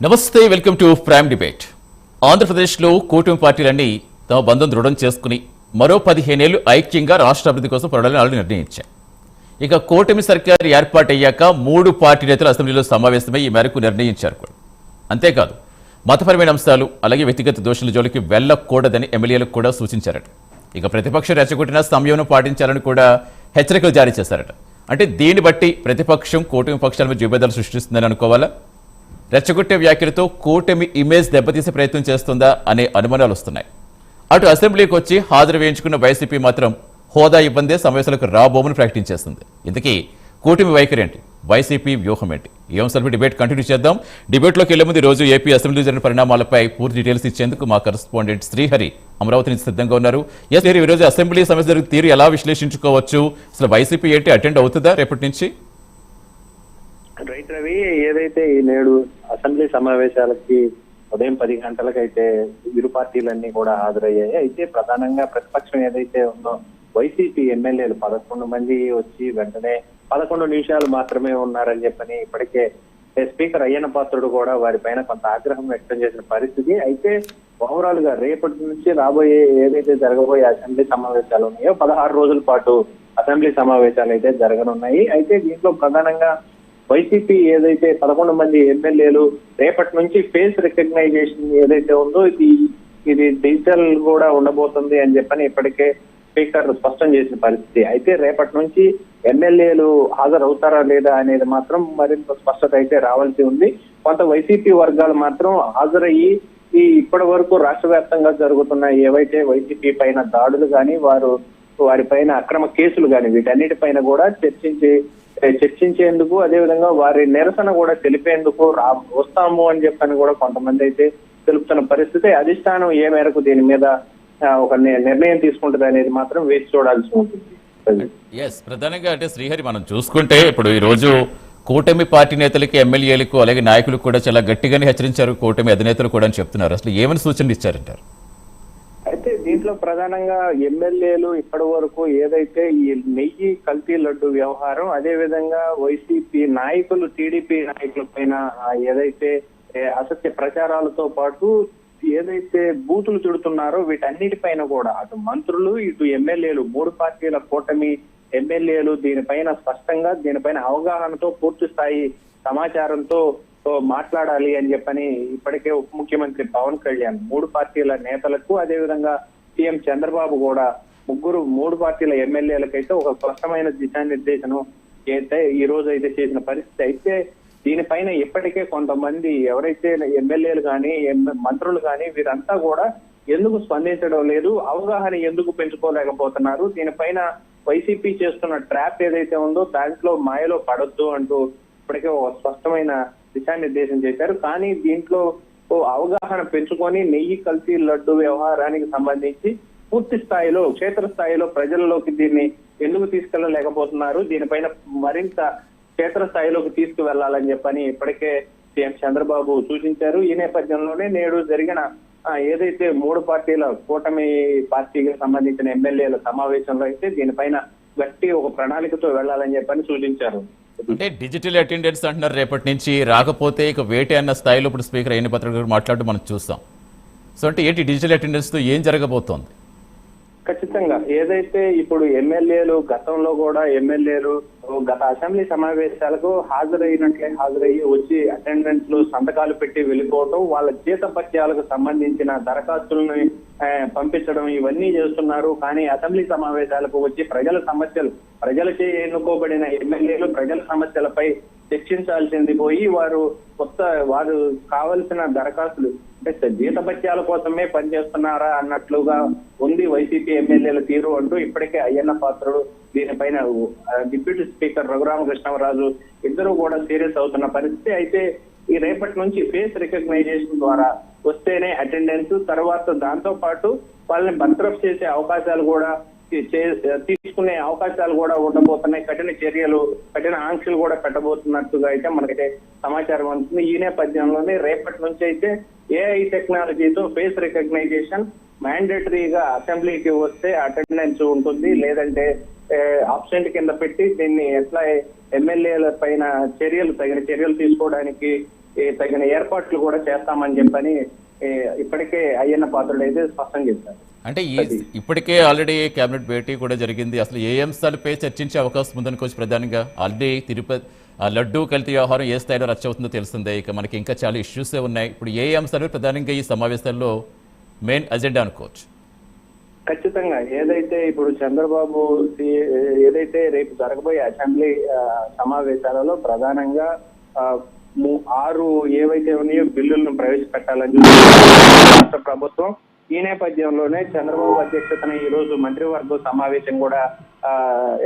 నమస్తే, welcome to prime debate. ఆంధ్రప్రదేశ్లో కూటమి పార్టీలన్నీ తమ బంధం దృఢం చేసుకుని మరో 15 ఏళ్లు ఐక్యంగా రాష్ట్ర అభివృద్ధి కోసం పోరాడాలని నిర్ణయించాయి. ఇక కూటమి సర్కార్ ఏర్పాటయ్యాక 3 పార్టీ నేతలు అసెంబ్లీలో సమావేశమై ఈ మేరకు నిర్ణయించారు. అంతేకాదు మతపరమైన అంశాలు అలాగే వ్యక్తిగత దోషుల జోలికి వెళ్లకూడదని ఎమ్మెల్యేలకు కూడా సూచించారట. ఇక ప్రతిపక్షం రెచ్చగొట్టిన సంయమనం పాటించాలని కూడా హెచ్చరికలు జారీ చేశారట. అంటే దీన్ని బట్టి ప్రతిపక్షం కూటమి పక్షాల మధ్య విభేదాలు సృష్టిస్తుందని అనుకోవాలా? రెచ్చగొట్టే వ్యాఖ్యలతో కూటమి ఇమేజ్ దెబ్బతీసే ప్రయత్నం చేస్తుందా అనే అనుమానాలు వస్తున్నాయి. అటు అసెంబ్లీకి వచ్చి హాజరు వేయించుకున్న వైసీపీ మాత్రం హోదా ఇబ్బందే సమావేశాలకు రాబోమని ప్రకటించేస్తుంది. ఇంతకీ కూటమి వైఖరి ఏంటి, వైసీపీ వ్యూహం ఏంటి? ఈ అంశాలపై డిబేట్ కంటిన్యూ చేద్దాం. డిబేట్లోకి వెళ్లే ముందు రోజు ఏపీ అసెంబ్లీ జరిగిన పరిణామాలపై పూర్తి డీటెయిల్స్ ఇచ్చేందుకు మా కరెస్పాండెంట్ శ్రీహరి అమరావతి నుంచి సిద్ధంగా ఉన్నారు. ఈ రోజు అసెంబ్లీ సమస్య జరిగిన తీరు ఎలా విశ్లేషించుకోవచ్చు? అసలు వైసీపీ ఏంటి, అటెండ్ అవుతుందా రేపటి నుంచి? రైట్ రవి, ఏదైతే ఈ నేడు అసెంబ్లీ సమావేశాలకి ఉదయం 10 గంటలకైతే ఇరు పార్టీలన్నీ కూడా హాజరయ్యాయి. అయితే ప్రధానంగా ప్రతిపక్షం ఏదైతే ఉందో వైసీపీ ఎమ్మెల్యేలు 11 మంది వచ్చి వెంటనే 11 నిమిషాలు మాత్రమే ఉన్నారని చెప్పని ఇప్పటికే స్పీకర్ అయ్యన్న పాత్రుడు కూడా వారిపైన కొంత ఆగ్రహం వ్యక్తం చేసిన పరిస్థితి. అయితే ఓవరాల్ గా రేపటి నుంచి రాబోయే ఏదైతే జరగబోయే అసెంబ్లీ సమావేశాలు ఉన్నాయో 16 రోజుల పాటు అసెంబ్లీ సమావేశాలు అయితే జరగనున్నాయి. అయితే దీంట్లో ప్రధానంగా వైసీపీ ఏదైతే 11 మంది ఎమ్మెల్యేలు రేపటి నుంచి ఫేస్ రికగ్నైజేషన్ ఏదైతే ఉందో ఇది డిజిటల్ కూడా ఉండబోతుంది అని చెప్పని ఇప్పటికే స్పీకర్ స్పష్టం చేసిన పరిస్థితి. అయితే రేపటి నుంచి ఎమ్మెల్యేలు హాజరవుతారా లేదా అనేది మాత్రం మరింత స్పష్టత అయితే రావాల్సి ఉంది. కొంత వైసీపీ వర్గాలు మాత్రం హాజరయ్యి ఇప్పటి వరకు రాష్ట్ర వ్యాప్తంగా జరుగుతున్న ఏవైతే వైసీపీ పైన దాడులు కానీ వారి పైన అక్రమ కేసులు కానీ వీటన్నిటిపైన కూడా చర్చించేందుకు అదేవిధంగా వారి నిరసన కూడా తెలిపేందుకు వస్తాము అని చెప్పని కూడా కొంతమంది అయితే తెలుపుతున్న పరిస్థితి. అధిష్టానం ఏ మేరకు దీని మీద ఒక నిర్ణయం తీసుకుంటుంది అనేది మాత్రం వేచి చూడాల్సి ఉంటుంది. ప్రధానంగా అంటే శ్రీహరి, మనం చూసుకుంటే ఇప్పుడు ఈ రోజు కూటమి పార్టీ నేతలకి, ఎమ్మెల్యేలకు అలాగే నాయకులకు కూడా చాలా గట్టిగానే హెచ్చరించారు కూటమి అధినేతలు కూడా అని చెప్తున్నారు. అసలు ఏమని సూచనలు ఇచ్చారంటారు? అయితే దీంట్లో ప్రధానంగా ఎమ్మెల్యేలు ఇప్పటి వరకు ఏదైతే ఈ నెయ్యి కల్తీ లడ్డు వ్యవహారం, అదే విధంగా వైసీపీ నాయకులు, టీడీపీ నాయకుల పైన ఏదైతే అసత్య ప్రచారాలతో పాటు ఏదైతే బూతులు తిడుతున్నారో వీటన్నిటిపైన కూడా అటు మంత్రులు ఇటు ఎమ్మెల్యేలు 3 పార్టీల కూటమి ఎమ్మెల్యేలు దీనిపైన స్పష్టంగా దీనిపైన అవగాహనతో పూర్తి స్థాయి సమాచారంతో మాట్లాడాలి అని చెప్పని ఇప్పటికే ఉప ముఖ్యమంత్రి పవన్ కళ్యాణ్ 3 పార్టీల నేతలకు అదేవిధంగా సీఎం చంద్రబాబు కూడా 3 పార్టీల ఎమ్మెల్యేలకైతే ఒక స్పష్టమైన దిశానిర్దేశనం అయితే ఈ రోజు అయితే చేసిన పరిస్థితి. అయితే దీనిపైన ఇప్పటికే కొంతమంది ఎవరైతే ఎమ్మెల్యేలు కానీ మంత్రులు కానీ వీరంతా కూడా ఎందుకు స్పందించడం లేదు, అవగాహన ఎందుకు పెంచుకోలేకపోతున్నారు, దీనిపైన వైసీపీ చేస్తున్న ట్రాప్ ఏదైతే ఉందో దాంట్లో మాయలో పడొద్దు అంటూ ఇప్పటికే ఒక స్పష్టమైన దిశానిర్దేశం చేశారు. కానీ దీంట్లో అవగాహన పెంచుకొని నెయ్యి కల్తీ లడ్డు వ్యవహారానికి సంబంధించి పూర్తి స్థాయిలో క్షేత్రస్థాయిలో ప్రజల్లోకి దీన్ని ఎందుకు తీసుకెళ్లలేకపోతున్నారు, దీనిపైన మరింత క్షేత్రస్థాయిలోకి తీసుకువెళ్లాలని చెప్పని ఇప్పటికే సీఎం చంద్రబాబు సూచించారు. ఈ నేపథ్యంలోనే నేడు జరిగిన ఏదైతే 3 పార్టీల కూటమి పార్టీకి సంబంధించిన ఎమ్మెల్యేల సమావేశంలో అయితే దీనిపైన గట్టి ఒక ప్రణాళికతో వెళ్లాలని చెప్పని సూచించారు. అంటే డిజిటల్ అటెండెన్స్ అంటున్నారు రేపటి నుంచి, రాకపోతే ఇక వేటే అన్న స్థాయిలో ఇప్పుడు స్పీకర్ అయిన పత్రిక మాట్లాడుతూ మనం చూస్తాం. సో అంటే ఏంటి డిజిటల్ అటెండెన్స్ తో ఏం జరగబోతోంది? ఖచ్చితంగా ఏదైతే ఇప్పుడు ఎమ్మెల్యేలు గతంలో కూడా ఎమ్మెల్యేలు గత అసెంబ్లీ సమావేశాలకు హాజరయ్యి వచ్చి అటెండెన్స్ లో సంతకాలు పెట్టి వెళ్ళిపోవటం, వాళ్ళ జీతభత్యాలకు సంబంధించిన దరఖాస్తులను పంపించడం ఇవన్నీ చేస్తున్నారు. కానీ అసెంబ్లీ సమావేశాలకు వచ్చి ప్రజలచే ఎన్నుకోబడిన ఎమ్మెల్యేలు ప్రజల సమస్యలపై చర్చించాల్సింది పోయి వారు కావలసిన దరఖాస్తులు అంటే జీతభత్యాల కోసమే పనిచేస్తున్నారా అన్నట్లుగా ఉంది వైసీపీ ఎమ్మెల్యేల తీరు అంటూ ఇప్పటికే అయ్యన్న పాత్రుడు దీనిపైన డిప్యూటీ స్పీకర్ రఘురామకృష్ణరాజు ఇద్దరు కూడా సీరియస్ అవుతున్న పరిస్థితి. అయితే ఈ రేపటి నుంచి ఫేస్ రికగ్నైజేషన్ ద్వారా వస్తేనే అటెండెన్స్, తర్వాత దాంతో పాటు వాళ్ళని బర్తరఫ్ చేసే అవకాశాలు కూడా తీసుకునే అవకాశాలు కూడా ఉండబోతున్నాయి. కఠిన ఆంక్షలు కూడా పెట్టబోతున్నట్టుగా అయితే మనకైతే సమాచారం అందుతుంది. ఈ నేపథ్యంలోనే రేపటి నుంచి అయితే ఏఐ టెక్నాలజీతో ఫేస్ రికగ్నైజేషన్ మ్యాండేటరీగా అసెంబ్లీకి వస్తే అటెండెన్స్ ఉంటుంది, లేదంటే ఆబ్సెంట్ కింద పెట్టి దీన్ని ఎట్లా ఎమ్మెల్యేల పైన తగిన చర్యలు తీసుకోవడానికి తగిన ఏర్పాట్లు కూడా చేస్తామని చెప్పని ఇప్పటికే అయ్యన్న పాత్రుడు అయితే స్పష్టం చేశారు. అంటే ఇప్పటికే ఆల్రెడీ కేబినెట్ భేటీ కూడా జరిగింది. అసలు ఏ అంశాలపై చర్చించే అవకాశం ఉందనుకోవచ్చు ప్రధానంగా? ఆల్రెడీ తిరుపతి లడ్డూ కల్తీ వ్యవహారం ఏ స్థాయిలో రచ్చ అవుతుందో తెలిసిందే. ఇక మనకి ఇంకా చాలా ఇష్యూసే ఉన్నాయి. ఇప్పుడు ఏ అంశాలు ప్రధానంగా ఈ సమావేశాల్లో మెయిన్ అజెండా అనుకోవచ్చు? ఖచ్చితంగా ఏదైతే ఇప్పుడు చంద్రబాబు ఏదైతే రేపు జరగబోయే అసెంబ్లీ సమావేశాలలో ప్రధానంగా 6 ఏవైతే ఉన్నాయో బిల్లులను ప్రవేశపెట్టాలని రాష్ట్ర ప్రభుత్వం. ఈ నేపథ్యంలోనే చంద్రబాబు అధ్యక్షతన ఈ రోజు మంత్రివర్గ సమావేశం కూడా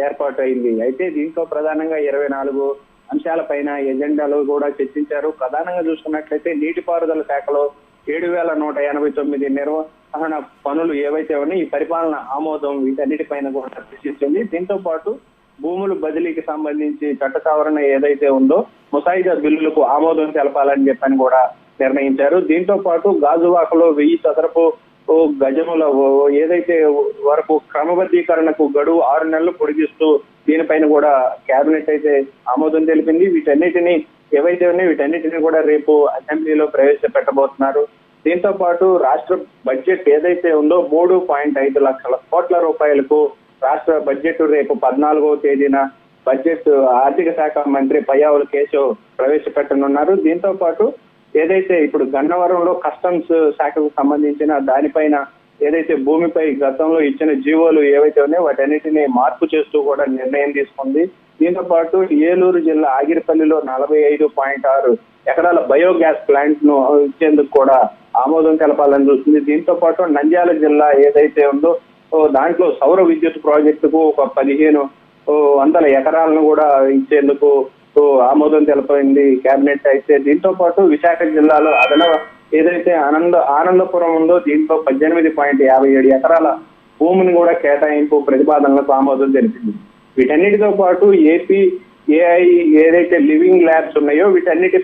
ఏర్పాటు అయింది. అయితే దీంట్లో ప్రధానంగా 24 అంశాలపైన ఎజెండాలు కూడా చర్చించారు. ప్రధానంగా చూసుకున్నట్లయితే నీటిపారుదల శాఖలో 7,189 నిర్వహణ పనులు ఏవైతే ఉన్నాయో ఈ పరిపాలన ఆమోదం వీటన్నిటిపైన కూడా చర్చించింది. దీంతో పాటు భూములు బదిలీకి సంబంధించి చట్ట సవరణ ఏదైతే ఉందో ముసాయిదా బిల్లులకు ఆమోదం తెలపాలని చెప్పని కూడా నిర్ణయించారు. దీంతో పాటు గాజువాకలో 1000 చదరపు గజముల ఏదైతే వరకు క్రమబద్ధీకరణకు గడువు 6 నెలలు పొడిగిస్తూ దీనిపైన కూడా కేబినెట్ అయితే ఆమోదం తెలిపింది. వీటన్నిటిని ఏవైతే ఉన్నాయో వీటన్నిటిని కూడా రేపు అసెంబ్లీలో ప్రవేశపెట్టబోతున్నారు. దీంతో పాటు రాష్ట్ర బడ్జెట్ ఏదైతే ఉందో 3.5 లక్షల కోట్ల రూపాయలకు రాష్ట్ర బడ్జెట్ రేపు 14వ తేదీన బడ్జెట్ ఆర్థిక శాఖ మంత్రి పయ్యావుల కేశవ్ ప్రవేశపెట్టనున్నారు. దీంతో పాటు ఏదైతే ఇప్పుడు గన్నవరంలో కస్టమ్స్ శాఖకు సంబంధించిన దానిపైన ఏదైతే భూమిపై గతంలో ఇచ్చిన జీవోలు ఏవైతే ఉన్నాయో వాటన్నిటిని మార్పు చేస్తూ కూడా నిర్ణయం తీసుకుంది. దీంతో పాటు ఏలూరు జిల్లా ఆగిరిపల్లిలో 45.6 ఎకరాల బయోగ్యాస్ ప్లాంట్ ను ఇచ్చేందుకు కూడా ఆమోదం తెలపాలని చూస్తుంది. దీంతో పాటు నంద్యాల జిల్లా ఏదైతే ఉందో దాంట్లో సౌర విద్యుత్ ప్రాజెక్టుకు ఒక 1500 ఎకరాలను కూడా ఇచ్చేందుకు ఆమోదం తెలిపింది కేబినెట్. అయితే దీంతో పాటు విశాఖ జిల్లాలో ఏదైతే ఆనందపురం ఉందో దీంట్లో 18.57 ఎకరాల భూమిని కూడా కేటాయింపు ప్రతిపాదనలకు ఆమోదం తెలిపింది. వీటన్నిటితో పాటు ఏఐ ఏదైతే లివింగ్ ల్యాబ్స్ ఉన్నాయో వీటన్నిటి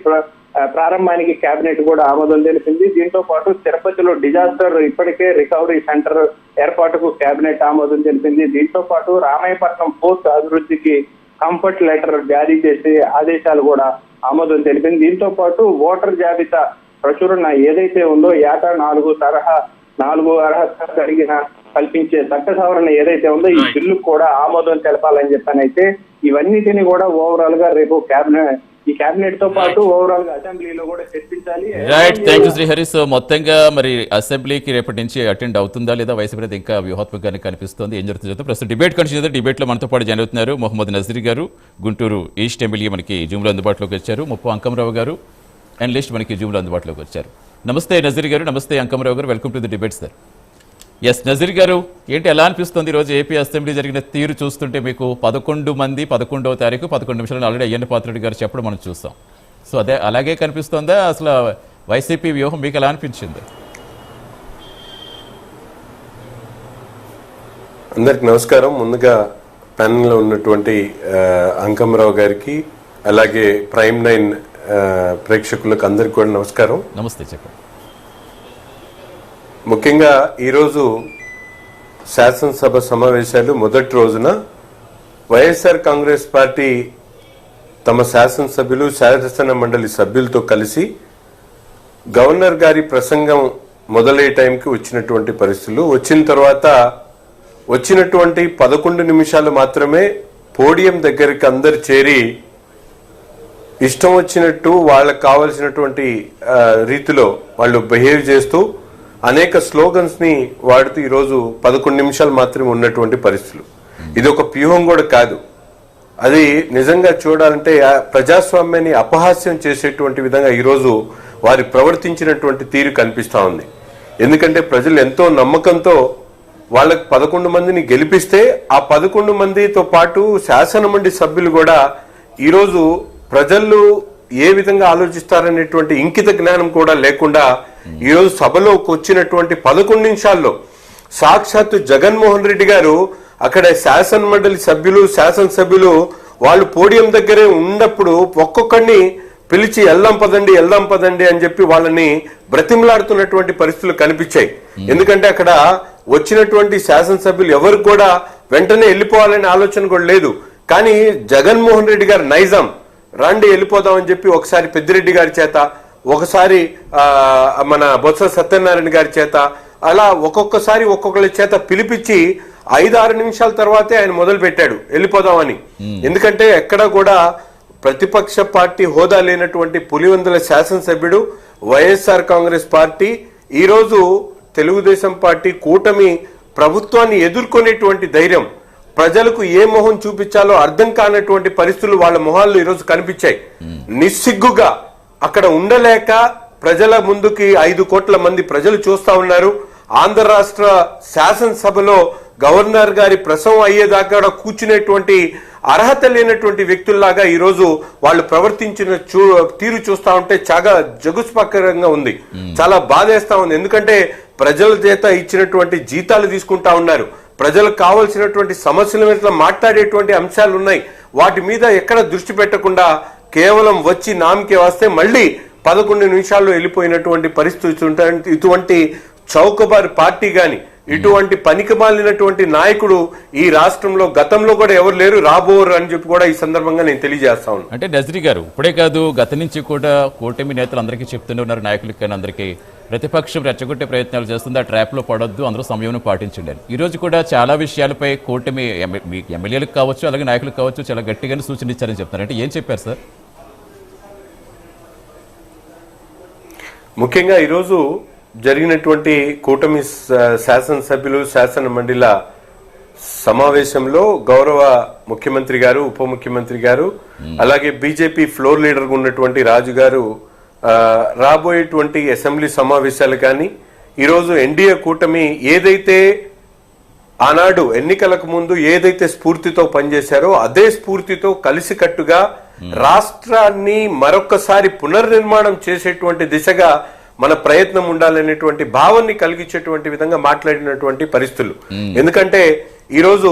ప్రారంభానికి కేబినెట్ కూడా ఆమోదం తెలిపింది. దీంతో పాటు తిరుపతిలో డిజాస్టర్ ఇప్పటికే రికవరీ సెంటర్ ఏర్పాటుకు కేబినెట్ ఆమోదం తెలిపింది. దీంతో పాటు రామాయపట్నం పోర్ట్ అభివృద్ధికి కంఫర్ట్ లెటర్ జారీ చేసే ఆదేశాలు కూడా ఆమోదం తెలిపింది. దీంతో పాటు ఓటర్ జాబితా ప్రచురణ ఏదైతే ఉందో ఏటా 4 అర్హత కలిగిన కల్పించే చట్ట సవరణ ఏదైతే ఉందో ఈ బిల్లు కూడా ఆమోదం తెలపాలని చెప్పనైతే ఇవన్నిటిని కూడా ఓవరాల్ గా రేపు ఈ కేబినెట్ తో పాటు ఓవరాల్ గా అసెంబ్లీలో కూడా చర్చించాలి. Right, thank you Srihari. So మొత్తంగా మరి అసెంబ్లీకి రేపటి నుంచి అటెండ్ అవుతుందా లేదా వైసీపీ అనేది ఇంకా వ్యూహాత్మకంగా కనిపిస్తుంది. ఏం జరుగుతుందో ప్రస్తుతం డిబేట్ కంటిన్యూ. డిబేట్ లో మనతో పాటు జాయిన్ అవుతున్నారు మొహమ్మద్ నజీర్ గారు, గుంటూరు ఈస్ట్ ఎమ్మెల్యే, మనకి జూమ్ లో అందుబాటులోకి వచ్చారు. ముప్పు అంకమరావు గారు, అనలిస్ట్, మనకి జూమ్ లో అందుబాటులోకి వచ్చారు. నమస్తే నజీర్ గారు. నమస్తే అంకమరావు గారు. Welcome to the debate sir. S Nazeer గారు, ఏంటి ఎలా అనిపిస్తుంది ఈరోజు ఏపీ అసెంబ్లీ జరిగిన తీరు చూస్తుంటే? మీకు 11 మంది 11వ తారీఖు 11 నిమిషాలు ఆల్రెడీ అయ్యన్న పాత్రుడు గారు చెప్పడం మనం చూస్తాం. సో అదే అలాగే కనిపిస్తుందా? అసలు వైసీపీ వ్యూహం మీకు ఎలా అనిపించింది? అందరికి నమస్కారం. ముందుగా ప్యానెల్లో ఉన్నటువంటి అంకమరావు గారికి అలాగే ప్రైమ్ 9 ప్రేక్షకులకు అందరికి కూడా నమస్కారం. నమస్తే, చెప్పండి. ముఖ్యంగా ఈరోజు శాసనసభ సమావేశాలు మొదటి రోజున వైఎస్ఆర్ కాంగ్రెస్ పార్టీ తమ శాసనసభ్యులు, శాసన మండలి సభ్యులతో కలిసి గవర్నర్ గారి ప్రసంగం మొదలయ్యే టైంకి వచ్చినటువంటి పరిస్థితులు. వచ్చిన తర్వాత వచ్చినటువంటి 11 నిమిషాలు మాత్రమే పోడియం దగ్గరికి అందరు చేరి ఇష్టం వచ్చినట్టు వాళ్ళకు కావలసినటువంటి రీతిలో వాళ్ళు బిహేవ్ చేస్తూ అనేక స్లోగన్స్ ని వాడుతూ ఈరోజు 11 నిమిషాలు మాత్రమే ఉన్నటువంటి పరిస్థితులు. ఇది ఒక వ్యూహం కూడా కాదు. అది నిజంగా చూడాలంటే ప్రజాస్వామ్యాన్ని అపహాస్యం చేసేటువంటి విధంగా ఈరోజు వారి ప్రవర్తించినటువంటి తీరు కనిపిస్తా ఉంది. ఎందుకంటే ప్రజలు ఎంతో నమ్మకంతో వాళ్ళకి 11 మందిని గెలిపిస్తే ఆ 11 మందితో పాటు శాసనమండలి సభ్యులు కూడా ఈరోజు ప్రజలు ఏ విధంగా ఆలోచిస్తారనేటువంటి ఇంకిత జ్ఞానం కూడా లేకుండా ఈరోజు సభలోకి వచ్చినటువంటి 11 నిమిషాల్లో సాక్షాత్తు జగన్మోహన్ రెడ్డి గారు అక్కడ శాసన మండలి సభ్యులు, శాసనసభ్యులు వాళ్ళు పోడియం దగ్గరే ఉన్నప్పుడు ఒక్కొక్కడిని పిలిచి వెళ్దాం పదండి అని చెప్పి వాళ్ళని బ్రతిమలాడుతున్నటువంటి పరిస్థితులు కనిపించాయి. ఎందుకంటే అక్కడ వచ్చినటువంటి శాసనసభ్యులు ఎవరు కూడా వెంటనే వెళ్ళిపోవాలనే ఆలోచన కూడా లేదు. కానీ జగన్మోహన్ రెడ్డి గారు నైజాం రండి వెళ్ళిపోదామని చెప్పి ఒకసారి పెద్దిరెడ్డి గారి చేత, ఒకసారి మన బొత్స సత్యనారాయణ గారి చేత, అలా ఒక్కొక్కసారి ఒక్కొక్కరి చేత పిలిపించి 5-6 నిమిషాల తర్వాతే ఆయన మొదలు పెట్టాడు వెళ్ళిపోదామని. ఎందుకంటే ఎక్కడ కూడా ప్రతిపక్ష పార్టీ హోదా లేనటువంటి పులివెందుల శాసనసభ్యుడు, వైఎస్ఆర్ కాంగ్రెస్ పార్టీ, ఈరోజు తెలుగుదేశం పార్టీ కూటమి ప్రభుత్వాన్ని ఎదుర్కొనేటువంటి ధైర్యం, ప్రజలకు ఏ మొహం చూపించాలో అర్థం కానటువంటి పరిస్థితులు వాళ్ళ మొహాల్లో ఈరోజు కనిపించాయి. నిస్సిగ్గుగా అక్కడ ఉండలేక ప్రజల ముందుకి 5 కోట్ల మంది ప్రజలు చూస్తా ఉన్నారు. ఆంధ్ర రాష్ట్ర శాసనసభలో గవర్నర్ గారి ప్రసవం అయ్యేదాకా కూర్చునేటువంటి అర్హత లేనటువంటి వ్యక్తుల్లాగా ఈరోజు వాళ్ళు ప్రవర్తించిన తీరు చూస్తా ఉంటే చాలా జగుస్పకరంగా ఉంది, చాలా బాధేస్తా ఉంది. ఎందుకంటే ప్రజల చేత ఇచ్చినటువంటి జీతాలు తీసుకుంటా ఉన్నారు, ప్రజలకు కావాల్సినటువంటి సమస్యల మీద మాట్లాడేటువంటి అంశాలు ఉన్నాయి, వాటి మీద ఎక్కడ దృష్టి పెట్టకుండా కేవలం వచ్చి నామకే వస్తే మళ్ళీ 11 నిమిషాల్లో వెళ్ళిపోయినటువంటి పరిస్థితి ఉంటాయి. ఇటువంటి చౌకబారు పార్టీ గాని, ఇటువంటి పనికిమాలినటువంటి నాయకుడు ఈ రాష్ట్రంలో గతంలో కూడా ఎవరు లేరు, రాబోరు అని చెప్పి కూడా ఈ సందర్భంగా నేను తెలియజేస్తా ఉన్నాను. అంటే నజరీ గారు ఇప్పుడే కాదు, గత నుంచి కూడా కూటమి నేతలు అందరికీ చెప్తూనే ఉన్నారు, నాయకులకి కానీ అందరికీ, ప్రతిపక్షం రెచ్చగొట్టే ప్రయత్నాలు చేస్తుంది, ఆ ట్రాప్ లో పడొద్దు, అందరూ సమయం పాటించండి. ఈ రోజు కూడా చాలా విషయాలపై కూటమి ఎమ్మెల్యేలకు కావచ్చు, అలాగే నాయకులకు కావచ్చు, చాలా గట్టిగానే సూచన ఇచ్చారని చెప్తున్నారు. అంటే ఏం చెప్పారు సార్? ముఖ్యంగా ఈరోజు జరిగినటువంటి కూటమి శాసనసభ్యులు శాసన మండలి సమావేశంలో గౌరవ ముఖ్యమంత్రి గారు, ఉప ముఖ్యమంత్రి గారు, అలాగే బీజేపీ ఫ్లోర్ లీడర్ ఉన్నటువంటి రాజు గారు రాబోయేటువంటి అసెంబ్లీ సమావేశాలు కానీ, ఈరోజు ఎన్డీఏ కూటమి ఏదైతే ఆనాడు ఎన్నికలకు ముందు ఏదైతే స్ఫూర్తితో పనిచేశారో అదే స్ఫూర్తితో కలిసికట్టుగా రాష్ట్రాన్ని మరొకసారి పునర్నిర్మాణం చేసేటువంటి దిశగా మన ప్రయత్నం ఉండాలనేటువంటి భావాన్ని కలిగించేటువంటి విధంగా మాట్లాడినటువంటి పరిస్థితులు. ఎందుకంటే ఈరోజు